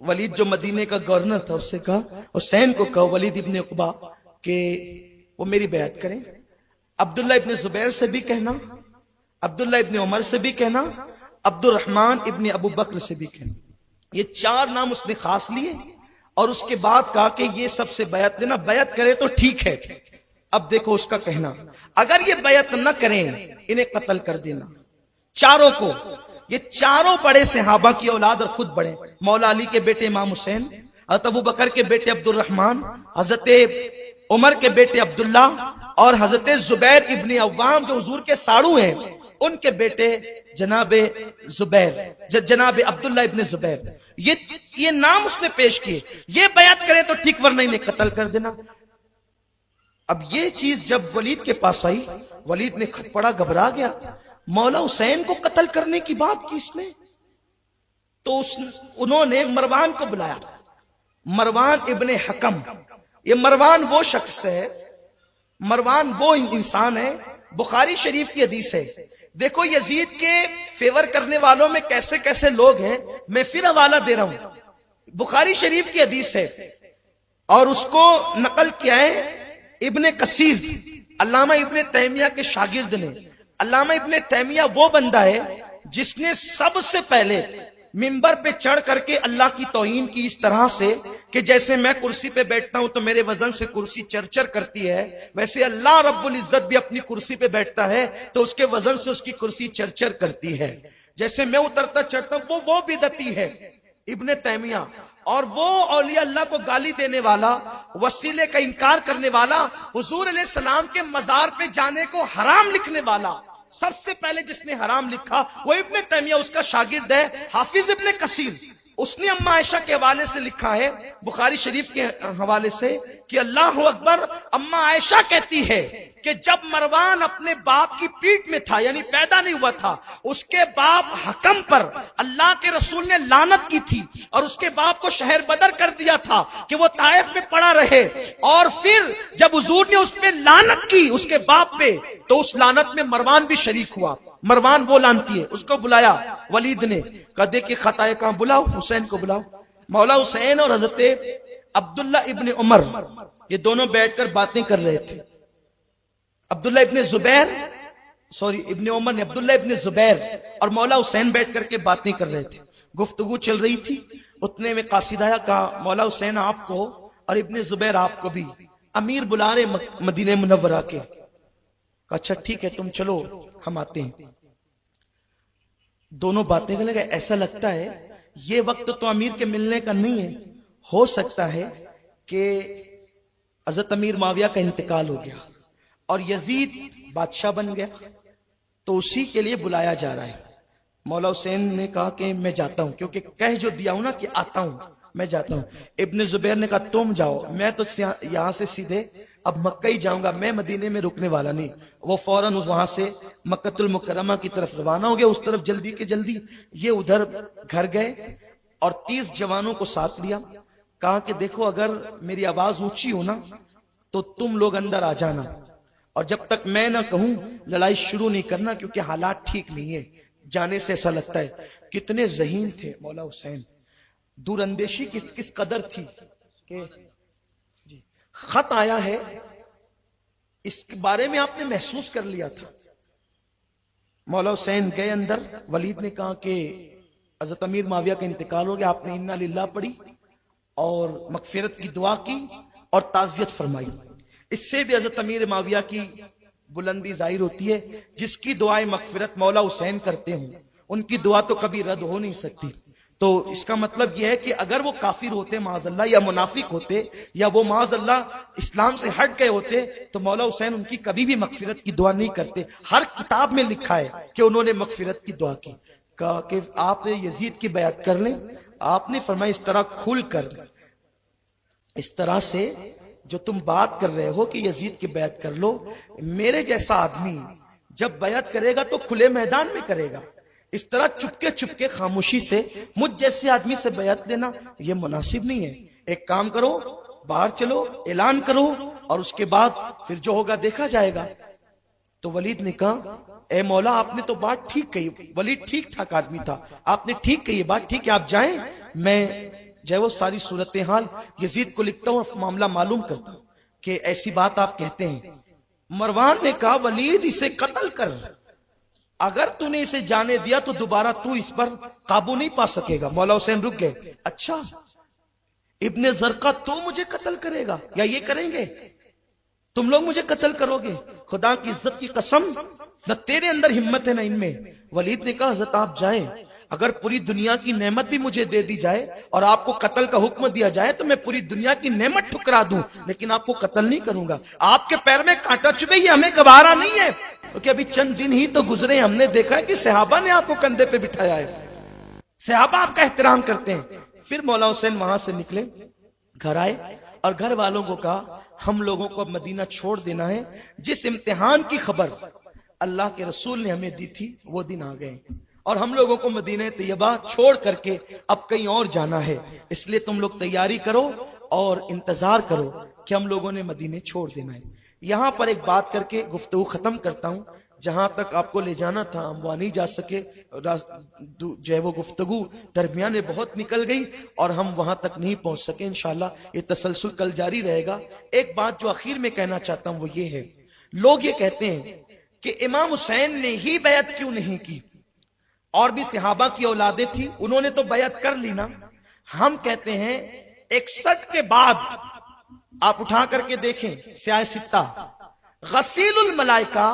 ولید جو مدینے کا گورنر تھا اس سے کہا، حسین کو کہا ولید ابن عقبہ کہ وہ میری بیعت کریں، عبداللہ ابن زبیر سے بھی کہنا، عبداللہ ابن عمر سے بھی کہنا، عبد الرحمن ابن ابو بکر سے بھی کہنا۔ یہ 4 نام اس نے خاص لیے اور اس کے بعد کہا کہ یہ سب سے بیعت لینا، بیعت کرے تو ٹھیک ہے۔ اب دیکھو اس کا کہنا، اگر یہ بیعت نہ کریں انہیں قتل کر دینا، چاروں کو۔ یہ چاروں بڑے صحابہ کی اولاد اور خود بڑے، مولا علی کے بیٹے امام حسین، حضرت ابو بکر کے بیٹے عبد الرحمن، حضرت عمر کے بیٹے عبداللہ اور حضرت زبیر ابن عوام جو حضور کے ساڑو ہیں ان کے بیٹے جناب زبیر، جناب عبداللہ ابن زبیر، یہ نام اس نے پیش کیے۔ یہ بیعت کرے تو ٹھیک ورنہ انہیں قتل کر دینا۔ اب یہ چیز جب ولید کے پاس آئی، ولید نے پڑا گھبرا گیا، مولا حسین کو قتل کرنے کی بات کی اس نے۔ تو انہوں نے مروان کو بلایا، مروان ابن حکم۔ یہ مروان وہ شخص ہے، مروان وہ انسان ہے، بخاری شریف کی حدیث ہے۔ دیکھو یزید کے فیور کرنے والوں میں کیسے کیسے لوگ ہیں، میں پھر حوالہ دے رہا ہوں، بخاری شریف کی حدیث ہے اور اس کو نقل کیا ہے ابن کثیر، علامہ ابن تیمیہ کے شاگرد نے۔ علامہ ابن تیمیہ وہ بندہ ہے جس نے سب سے پہلے منبر پہ چڑھ کر کے اللہ کی توہین کی اس طرح سے کہ جیسے میں کرسی پہ بیٹھتا ہوں تو میرے وزن سے کرسی چرچر کرتی ہے، ویسے اللہ رب العزت بھی اپنی کرسی پہ بیٹھتا ہے تو اس کے وزن سے اس کی کرسی چرچر کرتی ہے۔ جیسے میں اترتا چڑھتا ہوں وہ بدعتی ہے ابن تیمیہ، اور وہ اولیاء اللہ کو گالی دینے والا، وسیلے کا انکار کرنے والا، حضور علیہ السلام کے مزار پہ جانے کو حرام لکھنے والا، سب سے پہلے جس نے حرام لکھا وہ ابن تیمیہ، اس کا شاگرد ہے حافظ ابن کثیر۔ اس نے اما عائشہ کے حوالے سے لکھا ہے بخاری شریف کے حوالے سے کہ اللہ اکبر، اما عائشہ کہتی ہے کہ جب مروان اپنے باپ کی پیٹ میں تھا، یعنی پیدا نہیں ہوا تھا، اس کے باپ حکم پر اللہ کے رسول نے لعنت کی تھی اور اس کے باپ کو شہر بدر کر دیا تھا کہ وہ طائف میں پڑا رہے، اور پھر جب حضور نے اس پہ لعنت کی اس کے باپ پہ تو اس لعنت میں مروان بھی شریک ہوا۔ مروان وہ لعنتی ہے، اس کو بلایا ولید نے، کہا دیکھیں خطائے کہاں، بلاؤ حسین کو بلاؤ۔ مولا حسین اور حضرت عبداللہ ابن عمر یہ دونوں بیٹھ کر باتیں کر رہے تھے۔ عبداللہ ابن زبیر، ابن عمر نے عبداللہ ابن زبیر اور مولا حسین بیٹھ کر کے باتیں کر رہے تھے، گفتگو چل رہی تھی۔ اتنے میں قاصد آیا، کہا مولا حسین آپ کو اور ابن زبیر آپ کو بھی امیر بلا رہے مدینہ منورہ کے۔ کہا اچھا ٹھیک ہے تم چلو ہم آتے ہیں۔ دونوں باتیں کرنے لگے، ایسا لگتا ہے یہ وقت تو امیر کے ملنے کا نہیں ہے، ہو سکتا ہے کہ حضرت امیر معاویہ کا انتقال ہو گیا اور یزید بادشاہ بن گیا تو اسی کے لیے بلایا جا رہا ہے۔ مولا حسین نے کہا کہ میں جاتا ہوں، کیونکہ کہہ جو دیا ہوں نا کہ آتا ہوں، میں جاتا ہوں۔ ابن زبیر نے کہا تم جاؤ، میں تو یہاں سے سیدھے اب مکہ ہی جاؤں گا، میں مدینے میں رکنے والا نہیں۔ وہ فوراً وہاں سے مکہ المکرمہ کی طرف روانہ ہو گیا، اس طرف جلدی کے جلدی۔ یہ ادھر گھر گئے اور 30 جوانوں کو ساتھ لیا، کہا کہ دیکھو اگر میری آواز اونچی ہو نا تو تم لوگ اندر آ جانا، اور جب تک میں نہ کہوں لڑائی شروع نہیں کرنا، کیونکہ حالات ٹھیک نہیں ہے۔ جانے سے ایسا لگتا ہے کتنے ذہین تھے مولا حسین، دور اندیشی کس قدر تھی کہ خط آیا ہے اس کے بارے میں آپ نے محسوس کر لیا تھا۔ مولا حسین گئے اندر، ولید نے کہا کہ حضرت امیر معاویہ کا انتقال ہو گیا، آپ نے انا للہ پڑھی اور مغفرت کی دعا کی اور تعزیت فرمائی۔ اس سے بھی حضرت امیر معاویہ کی بلندی ظاہر ہوتی ہے، جس کی دعائیں مغفرت مولا حسین کرتے ہوں ان کی دعا تو کبھی رد ہو نہیں سکتی۔ تو اس کا مطلب یہ ہے کہ اگر وہ کافر ہوتے معاذ اللہ، یا منافق ہوتے، یا وہ معاذ اللہ اسلام سے ہٹ گئے ہوتے تو مولا حسین ان کی کبھی بھی مغفرت کی دعا نہیں کرتے۔ ہر کتاب میں لکھا ہے کہ انہوں نے مغفرت کی دعا کی، کہا کہ آپ یزید کی بیعت کر لیں۔ آپ نے فرمایا اس طرح کھل کر، اس طرح سے جو تم بات کر رہے ہو کہ یزید کی بیعت کر لو، میرے جیسا آدمی جب بیعت کرے گا تو کھلے میدان میں کرے گا، اس طرح چپکے چپکے خاموشی سے مجھ جیسے آدمی سے بیعت لینا یہ مناسب نہیں ہے۔ ایک کام کرو، باہر چلو، اعلان کرو، اور اس کے بعد پھر جو ہوگا دیکھا جائے گا۔ تو ولید نے کہا اے مولا آپ نے تو بات ٹھیک کہی، ولید ٹھیک ٹھاک آدمی تھا، آپ نے ٹھیک کہی بات، ٹھیک ہے آپ جائیں، میں جو ہے وہ ساری صورتحال یزید کو لکھتا ہوں اور معاملہ معلوم کرتا ہوں کہ ایسی بات آپ کہتے ہیں۔ مروان نے کہا ولید اسے قتل کر، اگر تو نے اسے جانے دیا تو دوبارہ تو اس پر قابو نہیں پا سکے گا۔ مولا حسین رک گئے، اچھا ابن زرقہ تو مجھے قتل کرے گا یا یہ کریں گے؟ تم لوگ مجھے قتل کرو گے؟ خدا کی عزت کی قسم نہ تیرے اندر ہمت ہے نہ ان میں۔ ولید نے کہا حضرت آپ جائیں، اگر پوری دنیا کی نعمت بھی مجھے دے دی جائے اور آپ کو قتل کا حکم دیا جائے تو میں پوری دنیا کی نعمت ٹھکرا دوں، لیکن آپ کو قتل نہیں کروں گا۔ آپ کے پیر میں کانٹا چبھے یہ ہمیں گوارا نہیں ہے، کیونکہ ابھی چند دن ہی تو گزرے، ہم نے دیکھا ہے کہ صحابہ نے آپ کو کندھے پہ بٹھایا ہے، صحابہ آپ کا احترام کرتے ہیں۔ پھر مولا حسین وہاں سے نکلے، گھر آئے اور گھر والوں کو کہا ہم لوگوں کو اب مدینہ چھوڑ دینا ہے، جس امتحان کی خبر اللہ کے رسول نے ہمیں دی تھی وہ دن آ گئے، اور ہم لوگوں کو مدینہ طیبہ چھوڑ کر کے اب کہیں اور جانا ہے، اس لیے تم لوگ تیاری کرو اور انتظار کرو کہ ہم لوگوں نے مدینہ چھوڑ دینا ہے۔ یہاں پر ایک بات کر کے گفتگو ختم کرتا ہوں، جہاں تک آپ کو لے جانا تھا ہم وہاں نہیں جا سکے، جو ہے وہ گفتگو درمیان میں بہت نکل گئی اور ہم وہاں تک نہیں پہنچ سکے۔ انشاءاللہ یہ تسلسل کل جاری رہے گا۔ ایک بات جو آخر میں کہنا چاہتا ہوں وہ یہ ہے، لوگ یہ کہتے ہیں کہ امام حسین نے ہی بیعت کیوں نہیں کی، اور بھی صحابہ کی اولادیں تھی انہوں نے تو بیعت کر لی نا۔ ہم کہتے ہیں 61 کے بعد آپ اٹھا کر کے دیکھیں سیاہ ستہ، غسیل الملائکہ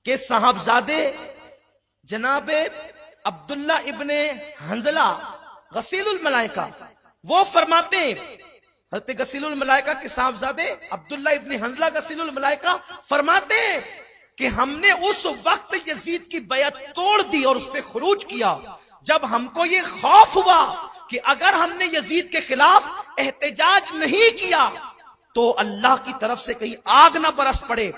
کہ صاحبزادے جناب عبداللہ ابن حنظلہ غسیل الملائکہ وہ فرماتے ہیں، حضرت غسیل الملائکہ کے صاحبزادے عبداللہ ابن حنظلہ غسیل الملائکہ فرماتے ہیں کہ ہم نے اس وقت یزید کی بیعت توڑ دی اور اس پہ خروج کیا جب ہم کو یہ خوف ہوا کہ اگر ہم نے یزید کے خلاف احتجاج نہیں کیا تو اللہ کی طرف سے کہیں آگ نہ برس پڑے،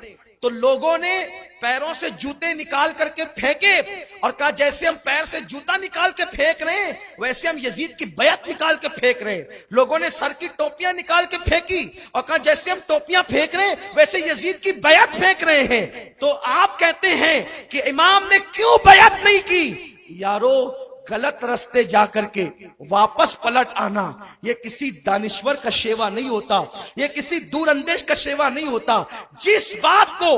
تو لوگوں نے پیروں سے جوتے نکال کر کے پھینکے اور کہا جیسے ہم پیر سے جوتا نکال کے پھینک رہے ہیں ویسے ہم یزید کی بیعت نکال کے پھینک رہے ہیں۔ لوگوں نے سر کی ٹوپیاں نکال کے پھینکی اور کہا جیسے ہم ٹوپیاں پھینک رہے ہیں ویسے یزید کی بیعت پھینک رہے ہیں۔ تو آپ کہتے ہیں کہ امام نے کیوں بیعت نہیں کی؟ یارو غلط رستے جا کر کے واپس پلٹ آنا یہ کسی دانشور کا شیوا نہیں ہوتا، یہ کسی دور اندیش کا شیوا نہیں ہوتا۔ جس بات کو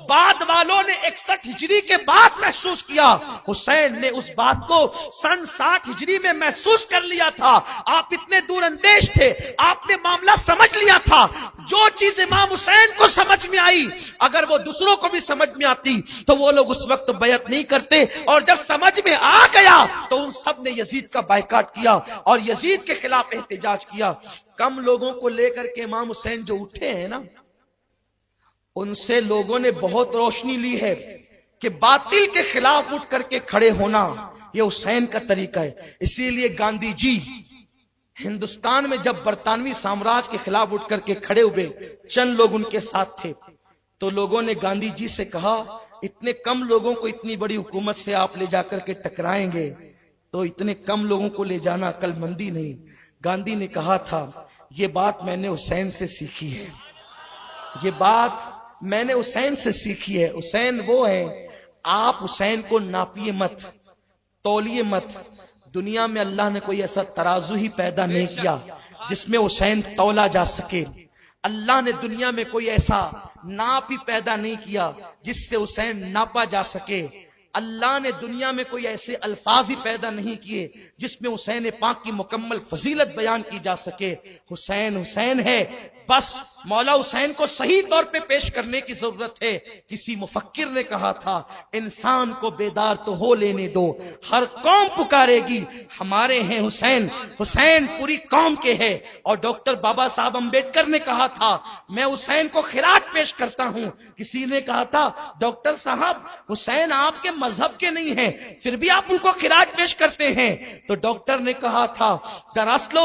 بعد والوں نے 61 ہجری کے بعد محسوس کیا، حسین نے اس بات کو سن 60 ہجری میں محسوس کر لیا تھا۔ آپ اتنے دور اندیش تھے، آپ نے معاملہ سمجھ لیا تھا۔ جو چیز امام حسین کو سمجھ میں آئی اگر وہ دوسروں کو بھی سمجھ میں آتی تو وہ لوگ اس وقت بیعت نہیں کرتے، اور جب سمجھ میں آ گیا تو ان سب نے یزید کا بائیکاٹ کیا اور یزید کے خلاف احتجاج کیا۔ کم لوگوں کو لے کر کے امام حسین جو اٹھے ہیں نا، ان سے لوگوں نے بہت روشنی لی ہے کہ باطل کے خلاف اٹھ کر کے کھڑے ہونا یہ حسین کا طریقہ ہے۔ اسی لیے گاندھی جی ہندوستان میں جب برطانوی سامراج کے خلاف اٹھ کر کے کھڑے ہوئے، چند لوگ ان کے ساتھ تھے، تو لوگوں نے گاندھی جی سے کہا اتنے کم لوگوں کو اتنی بڑی حکومت سے آپ لے جا کر کے ٹکرائیں گے تو اتنے کم لوگوں کو لے جانا عقل مندی نہیں۔ گاندھی نے کہا تھا یہ بات میں نے حسین سے سیکھی ہے، یہ بات میں نے حسین سے سیکھی ہے۔ حسین وہ ہے، آپ حسین کو ناپیے مت، تولیے مت۔ دنیا میں اللہ نے کوئی ایسا ترازو ہی پیدا نہیں کیا جس میں حسین تولا جا سکے۔ اللہ نے دنیا میں کوئی ایسا ناپ ہی پیدا نہیں کیا جس سے حسین ناپا جا سکے۔ اللہ نے دنیا میں کوئی ایسے الفاظ ہی پیدا نہیں کیے جس میں حسین پاک کی مکمل فضیلت بیان کی جا سکے۔ حسین حسین ہے، بس مولا حسین کو صحیح طور پہ پیش کرنے کی ضرورت ہے۔ کسی مفکر نے کہا تھا انسان کو بیدار تو ہو لینے دو، ہر قوم پکارے گی ہمارے ہیں حسین، حسین پوری قوم کے ہے۔ اور ڈاکٹر بابا صاحب امبیڈکر نے کہا تھا میں حسین کو خراج پیش کرتا ہوں۔ کسی نے کہا تھا ڈاکٹر صاحب حسین آپ کے مذہب کے نہیں ہیں پھر بھی آپ ان کو خراج پیش کرتے ہیں، تو ڈاکٹر نے کہا تھا دراصل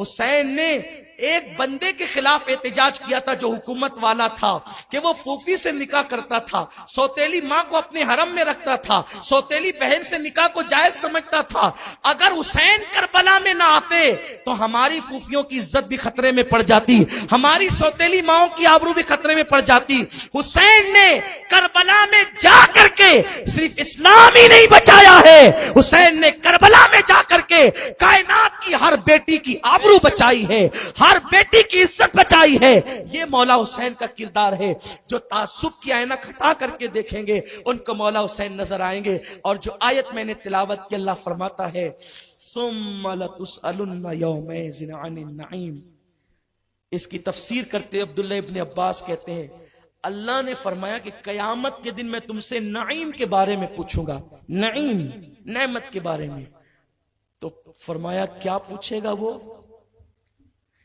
حسین نے ایک بندے کے خلاف احتجاج کیا تھا جو حکومت والا تھا کہ وہ پھوپھی سے نکاح کرتا تھا، سوتیلی ماں کو اپنے حرم میں رکھتا تھا، سوتیلی بہن سے نکاح کو جائز سمجھتا تھا۔ اگر حسین کربلا میں نہ آتے تو ہماری پھوپھیوں کی عزت بھی خطرے میں پڑ جاتی، ہماری سوتیلی ماؤں کی آبرو بھی خطرے میں پڑ جاتی۔ حسین نے کربلا میں جا کر کے صرف اسلام ہی نہیں بچایا ہے، حسین نے کربلا میں جا کر کے کائنات کی ہر بیٹی کی آبرو بچائی ہے، ہر بیٹی کی عزت بچائی ہے۔ یہ مولا حسین کا کردار ہے۔ جو تعصب کی آئینہ ہٹا کر کے دیکھیں گے ان کو مولا حسین نظر آئیں گے۔ اور جو آیت میں نے تلاوت کی، اللہ فرماتا ہے ثم لتسألن یومئذ عن النعیم۔ اس کی تفسیر کرتے عبداللہ ابن عباس کہتے ہیں اللہ نے فرمایا کہ قیامت کے دن میں تم سے نعیم کے بارے میں پوچھوں گا، نعیم نعمت کے بارے میں۔ تو فرمایا کیا پوچھے گا وہ؟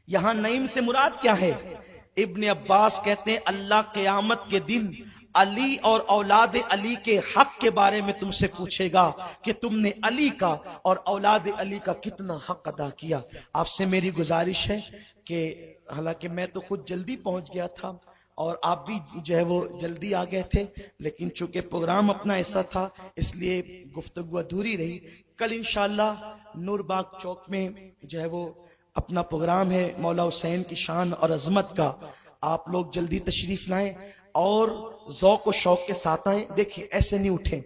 یہاں نعیم سے مراد کیا ہے؟ ابن عباس کہتے ہیں اللہ قیامت کے دن علی اور اولاد علی کے حق کے بارے میں تم سے پوچھے گا کہ تم نے علی کا اور اولاد علی کا کتنا حق ادا کیا۔ آپ سے میری گزارش ہے کہ حالانکہ میں تو خود جلدی پہنچ گیا تھا اور آپ بھی جو ہے وہ جلدی آ گئے تھے، لیکن چونکہ پروگرام اپنا ایسا تھا اس لیے گفتگو ادھوری رہی۔ کل انشاءاللہ نور باغ چوک میں جو ہے وہ اپنا پروگرام ہے مولا حسین کی شان اور عظمت کا۔ آپ لوگ جلدی تشریف لائیں اور ذوق و شوق کے ساتھ آئیں۔ دیکھیں ایسے نہیں اٹھیں،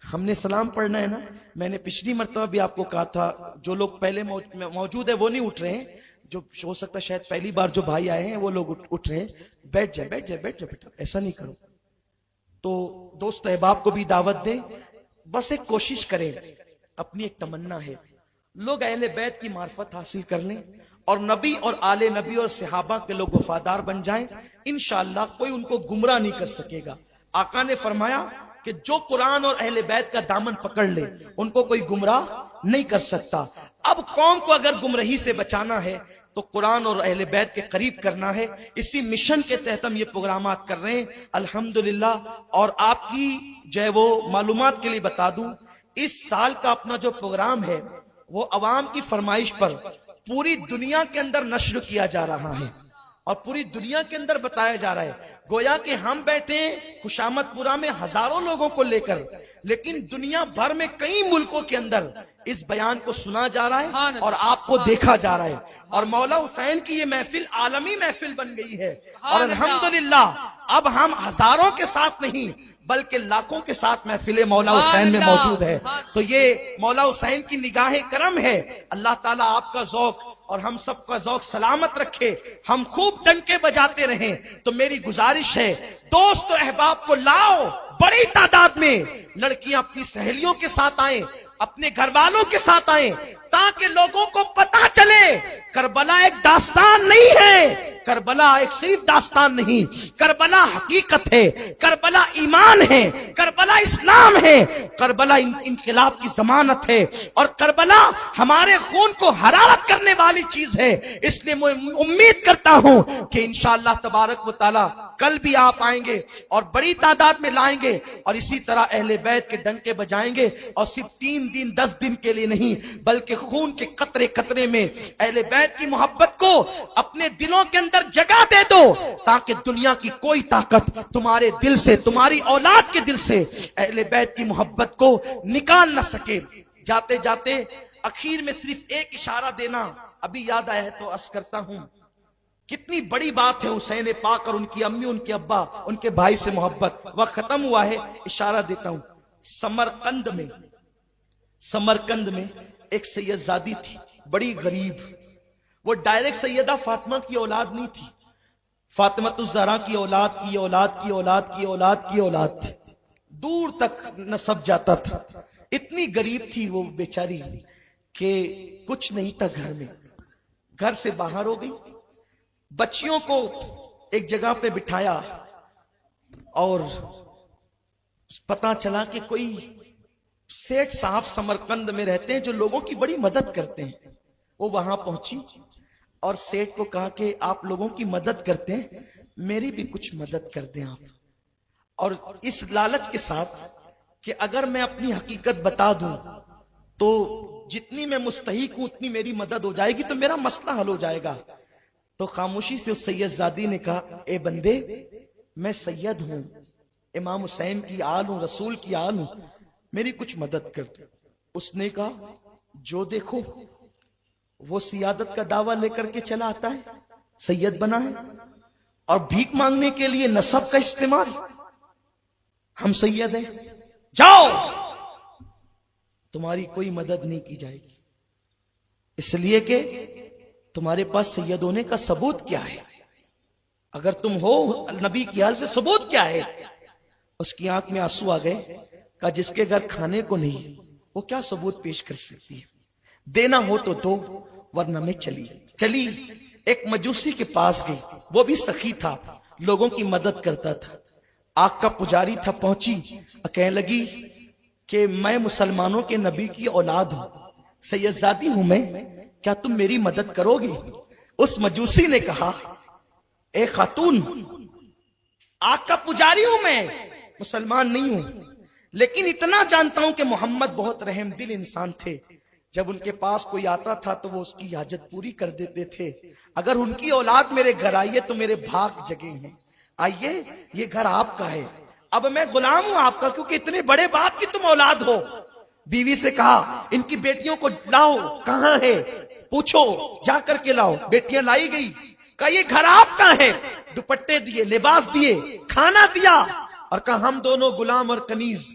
ہم نے سلام پڑھنا ہے نا۔ میں نے پچھلی مرتبہ بھی آپ کو کہا تھا جو لوگ پہلے موجود ہیں وہ نہیں اٹھ رہے ہیں، جو ہو سکتا شاید پہلی بار جو بھائی آئے ہیں وہ لوگ اٹھ رہے ہیں۔ بیٹھ جائے بیٹا، ایسا نہیں کرو۔ تو دوست احباب کو بھی دعوت دیں، بس ایک کوشش کریں، اپنی ایک تمنا ہے لوگ اہل بیت کی معرفت حاصل کر لیں اور نبی اور آل نبی اور صحابہ کے لوگ وفادار بن جائیں، انشاءاللہ کوئی ان کو گمراہ نہیں کر سکے گا۔ آقا نے فرمایا کہ جو قرآن اور اہل بیت کا دامن پکڑ لے ان کو کوئی گمراہ نہیں کر سکتا۔ اب قوم کو اگر گمراہی سے بچانا ہے تو قرآن اور اہل بیت کے قریب کرنا ہے۔ اسی مشن کے تحت ہم یہ پروگرامات کر رہے ہیں الحمدللہ۔ اور آپ کی جو ہے وہ معلومات کے لیے بتا دوں، اس سال کا اپنا جو پروگرام ہے وہ عوام کی فرمائش پر پوری دنیا کے اندر نشر کیا جا رہا ہے اور پوری دنیا کے اندر بتایا جا رہا ہے۔ گویا کہ ہم بیٹھے خوشامد پورہ میں ہزاروں لوگوں کو لے کر، لیکن دنیا بھر میں کئی ملکوں کے اندر اس بیان کو سنا جا رہا ہے اور آپ کو دیکھا جا رہا ہے۔ اور مولا حسین کی یہ محفل عالمی محفل بن گئی ہے اور الحمدللہ اب ہم ہزاروں کے ساتھ نہیں بلکہ لاکھوں کے ساتھ محفل مولا حسین میں موجود ہے۔ تو یہ مولا حسین کی نگاہ کرم ہے۔ اللہ تعالیٰ آپ کا ذوق اور ہم سب کا ذوق سلامت رکھے، ہم خوب ڈنکے بجاتے رہیں۔ تو میری گزارش ہے دوست و احباب کو لاؤ، بڑی تعداد میں لڑکیاں اپنی سہیلیوں کے ساتھ آئیں، اپنے گھر والوں کے ساتھ آئیں، تاکہ لوگوں کو پتا چلے کربلا ایک داستان نہیں ہے، کربلا ایک صرف داستان نہیں، کربلا حقیقت ہے، کربلا ایمان ہے، کربلا اسلام ہے، کربلا انقلاب کی ضمانت ہے اور کربلا ہمارے خون کو حرارت کرنے والی چیز ہے۔ اس لیے میں امید کرتا ہوں کہ انشاءاللہ تبارک و تعالی کل بھی آپ آئیں گے اور بڑی تعداد میں لائیں گے اور اسی طرح اہل بیت کے ڈنکے بجائیں گے، اور صرف 3 دن 10 دن کے لیے نہیں بلکہ خون کے قطرے قطرے میں اہل بیت کی محبت کو اپنے دلوں کے اندر جگہ دے دو، تاکہ دنیا کی کوئی طاقت تمہارے دل سے، تمہاری اولاد کے دل سے اہل بیت کی محبت کو نکال نہ سکے۔ جاتے جاتے اخیر میں صرف ایک اشارہ دینا ابھی یاد آیا ہے تو عرض کرتا ہوں، کتنی بڑی بات ہے حسین پاک اور ان کی امی، ان کے ابا، ان کے بھائی سے محبت۔ وقت ختم ہوا ہے، اشارہ دیتا ہوں۔ سمرقند میں ایک سیدزادی تھی، بڑی غریب۔ وہ ڈائریکٹ سیدہ فاطمہ کی اولاد نہیں تھی، فاطمہ الزہرا کی اولاد کی اولاد کی اولاد کی اولاد کی اولاد تھی، دور تک نسب جاتا تھا۔ اتنی غریب تھی وہ بیچاری کہ کچھ نہیں تھا گھر میں، گھر سے باہر ہو گئی۔ بچیوں کو ایک جگہ پہ بٹھایا اور پتا چلا کہ کوئی سیٹھ صاحب سمرقند میں رہتے ہیں جو لوگوں کی بڑی مدد کرتے ہیں۔ وہ وہاں پہنچی اور سیٹھ کو کہا کہ آپ لوگوں کی مدد کرتے ہیں، میری بھی کچھ مدد کر دیں آپ، اور اس لالچ کے ساتھ کہ اگر میں اپنی حقیقت بتا دوں تو جتنی میں مستحق ہوں اتنی میری مدد ہو جائے گی تو میرا مسئلہ حل ہو جائے گا۔ تو خاموشی سے اس سید زادی نے کہا اے بندے میں سید ہوں، امام حسین کی آل ہوں، رسول کی آل ہوں، میری کچھ مدد کر۔ اس نے کہا جو دیکھو وہ سیادت کا دعویٰ لے کر کے چلا آتا ہے، سید بنا ہے، اور بھیک مانگنے کے لیے نسب کا استعمال، ہم سید ہیں، جاؤ تمہاری کوئی مدد نہیں کی جائے گی، اس لیے کہ تمہارے پاس سید ہونے کا ثبوت کیا ہے؟ اگر تم ہو نبی کی حال سے ثبوت کیا ہے؟ اس کی آنکھ میں آنسو آ گئے، کہا جس کے گھر کھانے کو نہیں وہ کیا ثبوت پیش کر سکتی ہے؟ دینا ہو تو دو ورنہ میں چلی ایک مجوسی کے پاس گئی، وہ بھی سخی تھا، لوگوں کی مدد کرتا تھا، آگ کا پجاری تھا، پہنچی کہنے لگی کہ میں مسلمانوں کے نبی کی اولاد ہوں، سید زادی ہوں میں، کیا تم میری مدد کرو گی؟ اس مجوسی نے کہا اے خاتون، آگ کا پجاری ہوں میں، مسلمان نہیں ہوں، لیکن اتنا جانتا ہوں کہ محمد بہت رحم دل انسان تھے، جب ان کے پاس کوئی آتا تھا تو وہ اس کی حاجت پوری کر دیتے تھے، اگر ان کی اولاد میرے گھر آئیے تو میرے بھاگ جگے ہیں، آئیے یہ گھر آپ کا ہے، اب میں غلام ہوں آپ کا، کیونکہ اتنے بڑے باپ کی تم اولاد ہو۔ بیوی سے کہا ان کی بیٹیوں کو لاؤ، کہاں ہے پوچھو، جا کر کے لاؤ، بیٹیاں لائی گئی، کہا یہ گھر آپ کا ہے، دوپٹے دیے، لباس دیے، کھانا دیا، اور کہا ہم دونوں غلام اور کنیز،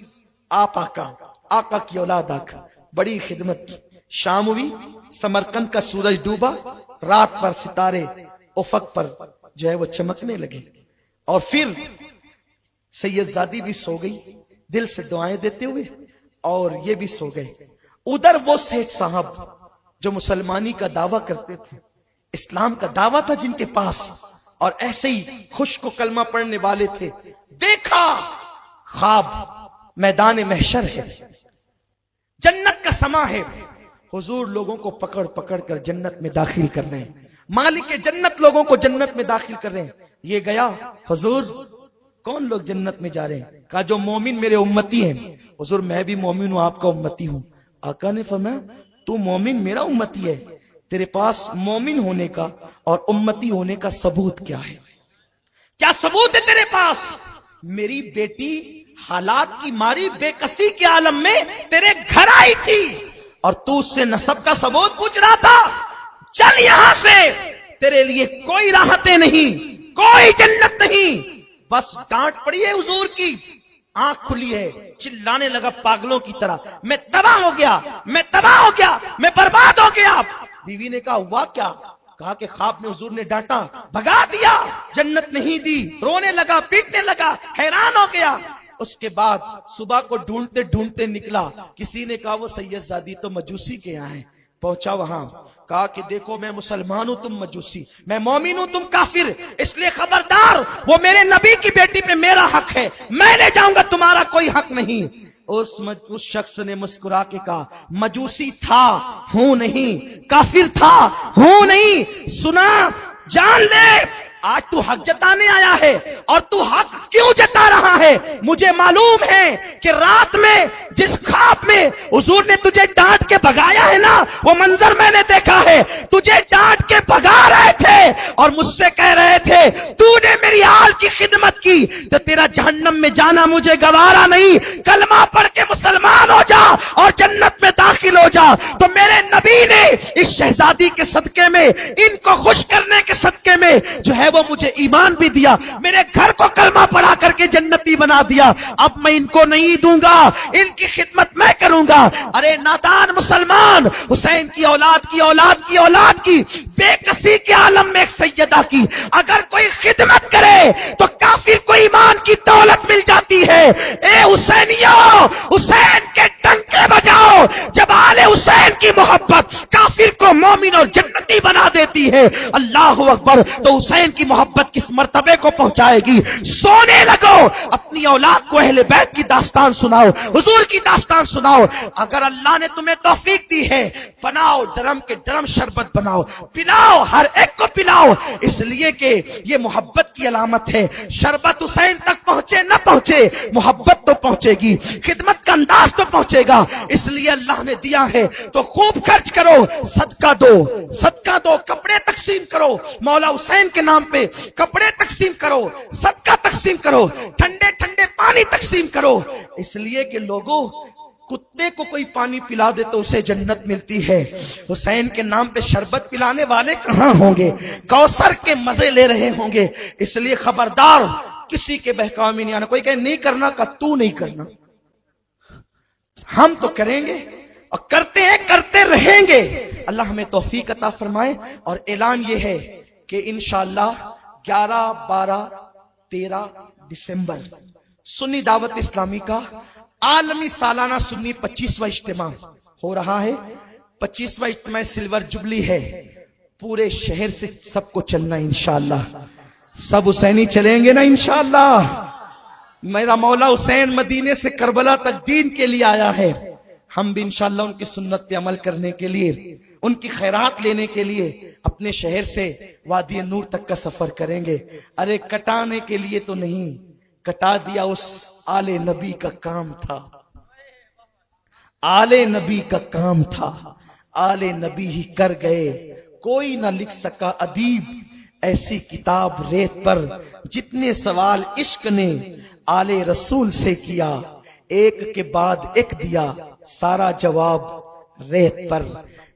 آپ آقا کی اولاد، آقا بڑی خدمت کی۔ شام ہوئی، سمرقند کا سورج ڈوبا، رات پر ستارے افق پر جو ہے وہ چمکنے لگے، اور پھر سید زادی بھی سو گئی دل سے دعائیں دیتے ہوئے، اور یہ بھی سو گئے۔ ادھر وہ سیٹھ صاحب جو مسلمانی کا دعویٰ کرتے تھے، اسلام کا دعویٰ تھا جن کے پاس، اور ایسے ہی خوش کو کلمہ پڑھنے والے تھے، دیکھا خواب میدان محشر ہے، جنت کا سما ہے، حضور لوگوں کو پکڑ پکڑ کر جنت میں داخل کر رہے ہیں، مالک جنت لوگوں کو جنت میں داخل کر رہے ہیں۔ یہ گیا حضور کون لوگ جنت میں جا رہے ہیں؟ کہا جو مومن میرے امتی ہیں۔ حضور میں بھی مومن ہوں، آپ کا امتی ہوں۔ آقا نے فرمایا تو مومن میرا امتی ہے، تیرے پاس مومن ہونے کا اور امتی ہونے کا ثبوت کیا ہے؟ کیا ثبوت ہے تیرے پاس؟ میری بیٹی حالات کی ماری بے کسی کے عالم میں تیرے گھر آئی تھی، اور تو اس سے نسب کا ثبوت پوچھ رہا تھا؟ چل یہاں سے، تیرے لیے کوئی راحتیں نہیں، کوئی جنت نہیں۔ بس ڈانٹ پڑی ہے حضور کی، آنکھ کھلی ہے، چلانے لگا پاگلوں کی طرح، میں تباہ ہو گیا، میں تباہ ہو گیا، میں برباد ہو گیا۔ بیوی نے کہا ہوا کیا؟ کہا کہ خواب میں حضور نے ڈانٹا، بھگا دیا، جنت نہیں دی، رونے لگا، پیٹنے لگا، حیران ہو گیا۔ اس کے بعد صبح کو ڈھونڈتے ڈھونڈتے نکلا، کسی نے کہا وہ سید زادی تو مجوسی کے یہاں ہے، پہنچا وہاں، کہا کہ دیکھو میں مسلمان ہوں، تم مجوسی، میں مومن ہوں، تم کافر، اس لیے خبردار، وہ میرے نبی کی بیٹی پہ میرا حق ہے، میں لے جاؤں گا، تمہارا کوئی حق نہیں۔ اس شخص نے مسکرا کے کہا مجوسی تھا ہوں نہیں، کافر تھا ہوں نہیں، سنا جان لے آج تو حق جتانے آیا ہے، اور تو حق کیوں جتا رہا ہے؟ مجھے معلوم ہے کہ رات میں جس خواب میں حضور نے تجھے ڈانٹ کے بھگایا ہے نا، وہ منظر میں نے دیکھا ہے، تجھے ڈانٹ کے بھگا رہے تھے اور مجھ سے کہہ رہے تھے تو نے میری آل کی خدمت کی تو تیرا جہنم میں جانا مجھے گوارا نہیں، کلمہ پڑھ کے مسلمان ہو جا اور جنت میں داخل ہو جا۔ تو میرے نبی نے اس شہزادی کے صدقے میں، ان کو خوش کرنے کے صدقے میں جو ہے وہ مجھے ایمان بھی دیا، میرے گھر کو کلمہ پڑھا کر کے جنتی بنا دیا۔ اب میں ان کو نہیں دوں گا، ان کی خدمت میں کروں گا۔ ارے نادان مسلمان، حسین کی اولاد کی اولاد کی اولاد کی بے کسی کے عالم میں ایک سیدہ کی اگر کوئی خدمت کرے تو کافر کو ایمان کی دولت مل جاتی ہے۔ اے حسینیوں، حسین کے ڈنکے بجاؤ، جب آل حسین کی محبت کافر کو مومن اور جنتی بنا دیتی ہے۔ اللہ اکبر۔ تو حسین کی محبت کس مرتبے کو پہنچائے گی؟ سونے لگو، اپنی اولاد کو اہل بیت کی داستان سناؤ، حضور کی داستان سناؤ۔ اگر اللہ نے تمہیں توفیق دی ہے، بناؤ ڈرم کے ڈرم شربت بناؤ، پلاؤ، ہر ایک کو پلاؤ، اس لیے کہ یہ محبت کی علامت ہے۔ شربت حسین تک پہنچے نہ پہنچے، محبت تو پہنچے گی، خدمت کا انداز تو پہنچے گا۔ اس لیے اللہ نے دیا ہے تو خوب خرچ کرو، صدقہ دو، صدقہ صدقہ دو, کپڑے تقسیم کرو, مولا حسین کے نام پہ کپڑے تقسیم کرو, صدقہ تقسیم کرو, ٹھنڈے ٹھنڈے پانی تقسیم کرو. اس لیے کہ لوگوں, کتے کو کوئی پانی پلا دے تو اسے جنت ملتی ہے, حسین کے نام پہ شربت پلانے والے کہاں ہوں گے, کوثر کے مزے لے رہے ہوں گے. اس لیے خبردار, کسی کے بہکاوے میں نہیں آنا. کوئی کہے نہیں کرنا, کا تو نہیں کرنا, ہم تو کریں گے اور کرتے ہیں, کرتے رہیں گے. اللہ ہمیں توفیق عطا فرمائے. اور اعلان یہ ہے کہ انشاءاللہ 11, 12, 13 دسمبر سنی دعوت اسلامی کا عالمی سالانہ سنی 25واں اجتماع ہو رہا ہے. 25واں اجتماع سلور جبلی ہے. پورے شہر سے سب کو چلنا انشاءاللہ. سب حسینی چلیں گے نا انشاءاللہ. میرا مولا حسین مدینے سے کربلا تک دین کے لیے آیا ہے. ہم بھی انشاءاللہ ان کی سنت پہ عمل کرنے کے لیے, ان کی خیرات لینے کے لیے اپنے شہر سے وادی نور تک کا سفر کریں گے. ارے کٹانے کے لیے تو نہیں, کٹا دیا اس آل نبی کا کام تھا, آل نبی کا کام تھا, آل نبی ہی کر گئے. کوئی نہ لکھ سکا ادیب ایسی کتاب ریت پر, جتنے سوال عشق نے آل رسول سے کیا, ایک کے بعد ایک دیا سارا جواب ریت پر.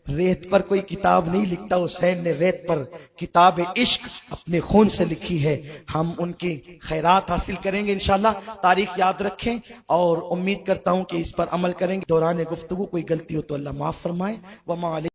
ریت پر کوئی کتاب نہیں لکھتا, حسین نے ریت پر کتاب عشق اپنے خون سے لکھی ہے. ہم ان کی خیرات حاصل کریں گے انشاءاللہ. تاریخ یاد رکھیں اور امید کرتا ہوں کہ اس پر عمل کریں گے. دوران گفتگو کوئی غلطی ہو تو اللہ معاف فرمائے. وما علیکم.